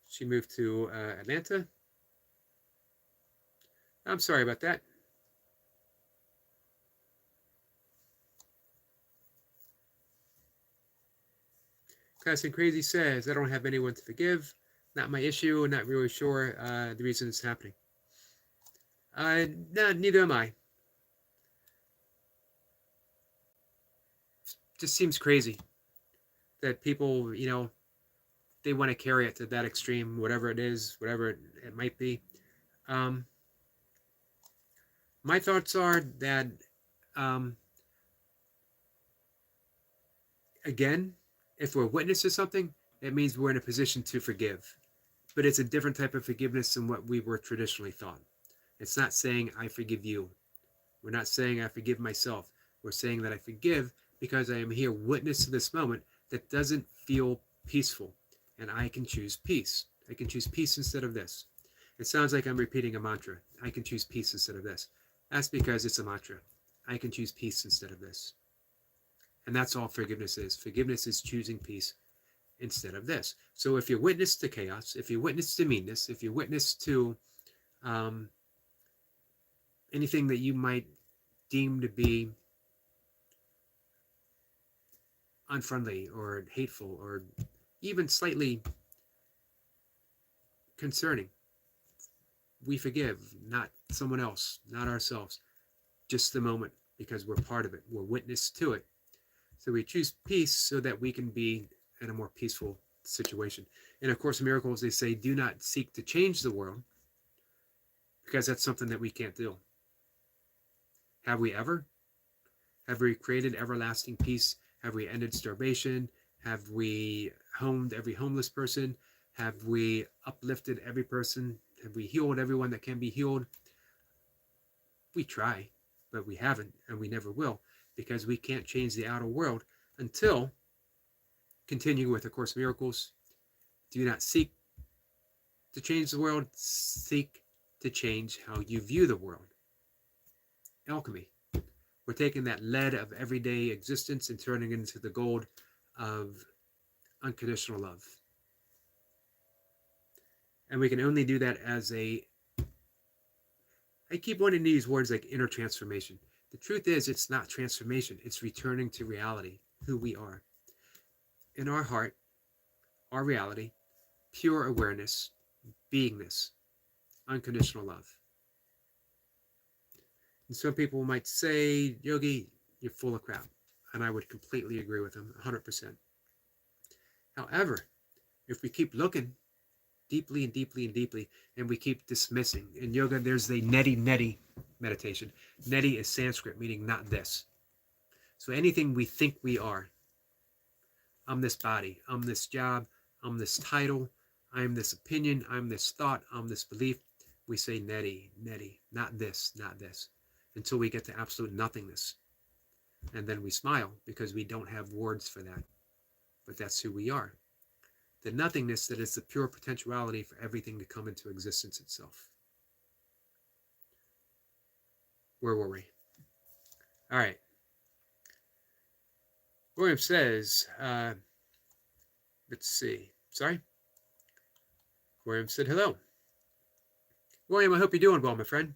She moved to Atlanta. I'm sorry about that. Classic Crazy says, I don't have anyone to forgive. Not my issue. Not really sure the reason it's happening. No, neither am I. Just seems crazy that people, they want to carry it to that extreme, whatever it is, whatever it might be. My thoughts are that, again, if we're witness to something, it means we're in a position to forgive. But it's a different type of forgiveness than what we were traditionally taught. It's not saying, I forgive you. We're not saying I forgive myself. We're saying that I forgive because I am here witness to this moment that doesn't feel peaceful. And I can choose peace. I can choose peace instead of this. It sounds like I'm repeating a mantra. I can choose peace instead of this. That's because it's a mantra. I can choose peace instead of this. And that's all forgiveness is. Forgiveness is choosing peace instead of this. So if you're witness to chaos, if you're witness to meanness, if you're witness to anything that you might deem to be unfriendly or hateful or even slightly concerning, we forgive, not someone else, not ourselves, just the moment, because we're part of it. We're witness to it. So we choose peace so that we can be in a more peaceful situation. And of course, in Miracles, they say, do not seek to change the world, because that's something that we can't do. Have we ever? Have we created everlasting peace? Have we ended starvation? Have we homed every homeless person? Have we uplifted every person? Have we healed everyone that can be healed? We try, but we haven't, and we never will, because we can't change the outer world until, continuing with A Course in Miracles, do not seek to change the world, seek to change how you view the world. Alchemy. We're taking that lead of everyday existence and turning it into the gold of unconditional love. And we can only do that as I keep wanting to use words like inner transformation. The truth is, it's not transformation. It's returning to reality, who we are. In our heart, our reality, pure awareness, beingness, unconditional love. And some people might say, Yogi, you're full of crap. And I would completely agree with them, 100%. However, if we keep looking deeply and deeply and deeply, and we keep dismissing, in yoga, there's the neti meditation. Neti is Sanskrit, meaning not this. So anything we think we are, I'm this body, I'm this job, I'm this title, I'm this opinion, I'm this thought, I'm this belief, we say neti, not this, until we get to absolute nothingness. And then we smile because we don't have words for that. But that's who we are. The nothingness that is the pure potentiality for everything to come into existence itself. Where were we? All right. William says, let's see. Sorry. William said hello. William, I hope you're doing well, my friend.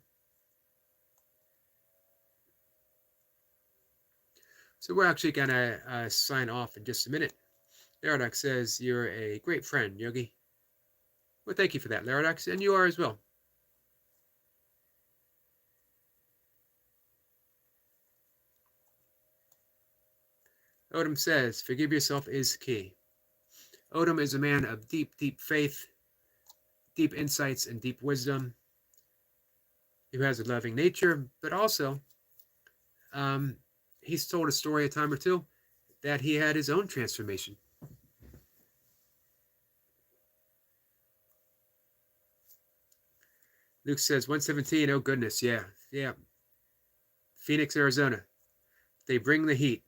So we're actually going to sign off in just a minute. Laradox says, you're a great friend, Yogi. Well, thank you for that, Laradox, and you are as well. Odom says, forgive yourself is key. Odom is a man of deep, deep faith, deep insights, and deep wisdom, who has a loving nature, but also he's told a story a time or two that he had his own transformation. Luke says 117. Oh goodness, yeah. Phoenix, Arizona. They bring the heat.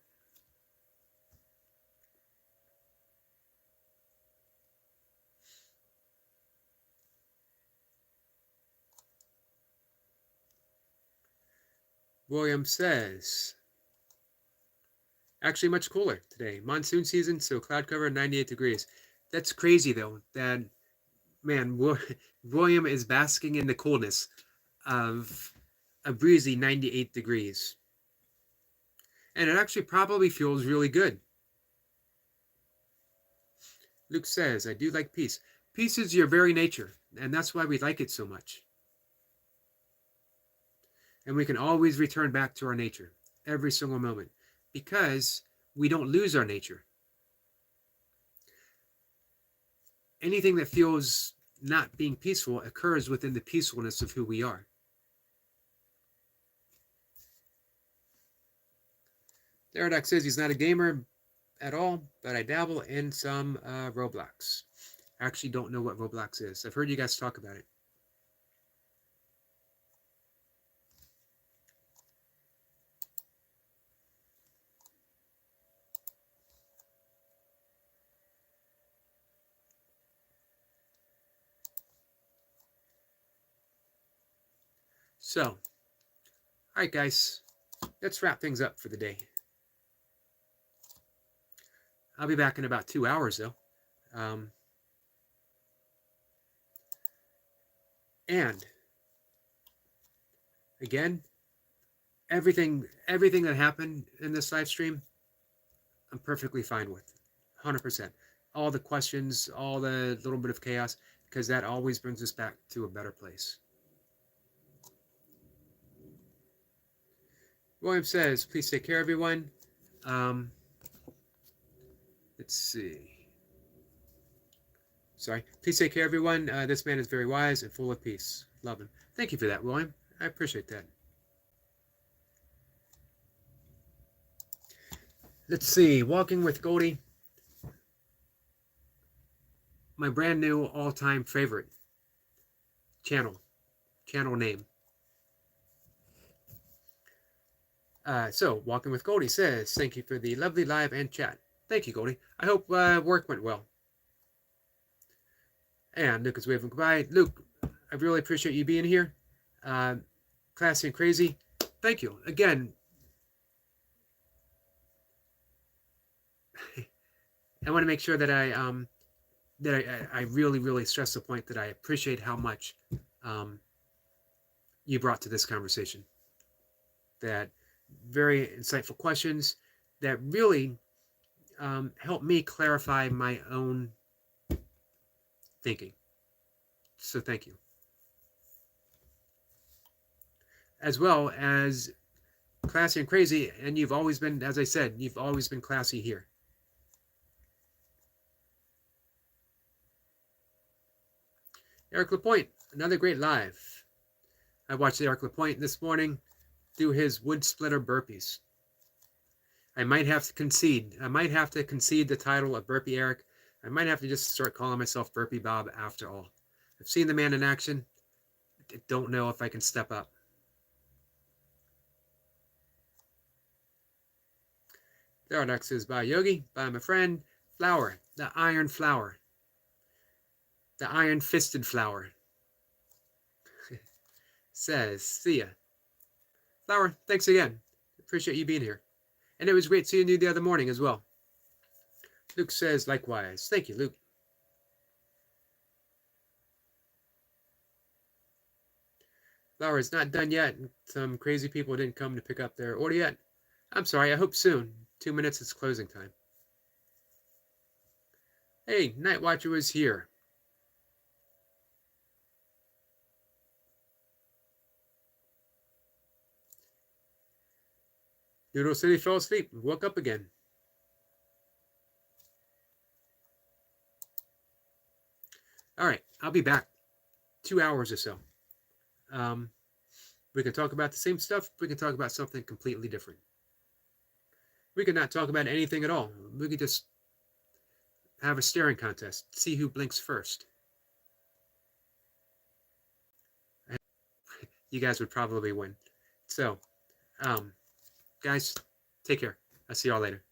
William says, actually much cooler today. Monsoon season, so cloud cover 98 degrees. That's crazy though. That man, William is basking in the coolness of a breezy 98 degrees. And it actually probably feels really good. Luke says, I do like peace. Peace is your very nature, and that's why we like it so much. And we can always return back to our nature every single moment because we don't lose our nature. Anything that feels not being peaceful occurs within the peacefulness of who we are. Daradox says he's not a gamer at all, but I dabble in some Roblox. I actually don't know what Roblox is. I've heard you guys talk about it. So, all right, guys, let's wrap things up for the day. I'll be back in about 2 hours, though. And again, everything that happened in this live stream, I'm perfectly fine with, 100%. All the questions, all the little bit of chaos, because that always brings us back to a better place. William says, please take care, everyone. Let's see. Sorry. Please take care, everyone. This man is very wise and full of peace. Love him. Thank you for that, William. I appreciate that. Let's see. Walking with Goldie. My brand new all-time favorite channel name. So, Walking with Goldie says, thank you for the lovely live and chat. Thank you, Goldie. I hope work went well. And Luke is waving goodbye. Luke, I really appreciate you being here. Classy and crazy. Thank you. Again, I want to make sure that I really, really stress the point that I appreciate how much you brought to this conversation. That very insightful questions that really helped me clarify my own thinking. So thank you. As well as classy and crazy, and you've always been, as I said, you've always been classy here. Eric Lapointe, another great live. I watched Eric Lapointe this morning do his wood splitter burpees. I might have to concede. I might have to concede the title of Burpee Eric. I might have to just start calling myself Burpee Bob after all. I've seen the man in action. I don't know if I can step up. There next is by Yogi, by my friend. Flower, the iron flower. The iron-fisted flower. Says, see ya. Flower, thanks again. Appreciate you being here. And it was great seeing you the other morning as well. Luke says, likewise. Thank you, Luke. Flower, it's not done yet. Some crazy people didn't come to pick up their order yet. I'm sorry, I hope soon. 2 minutes is closing time. Hey, Night Watcher was here. Noodle City fell asleep and woke up again. All right, I'll be back. 2 hours or so. We can talk about the same stuff. We can talk about something completely different. We could not talk about anything at all. We could just have a staring contest. See who blinks first. You guys would probably win. So, guys, take care. I'll see y'all later.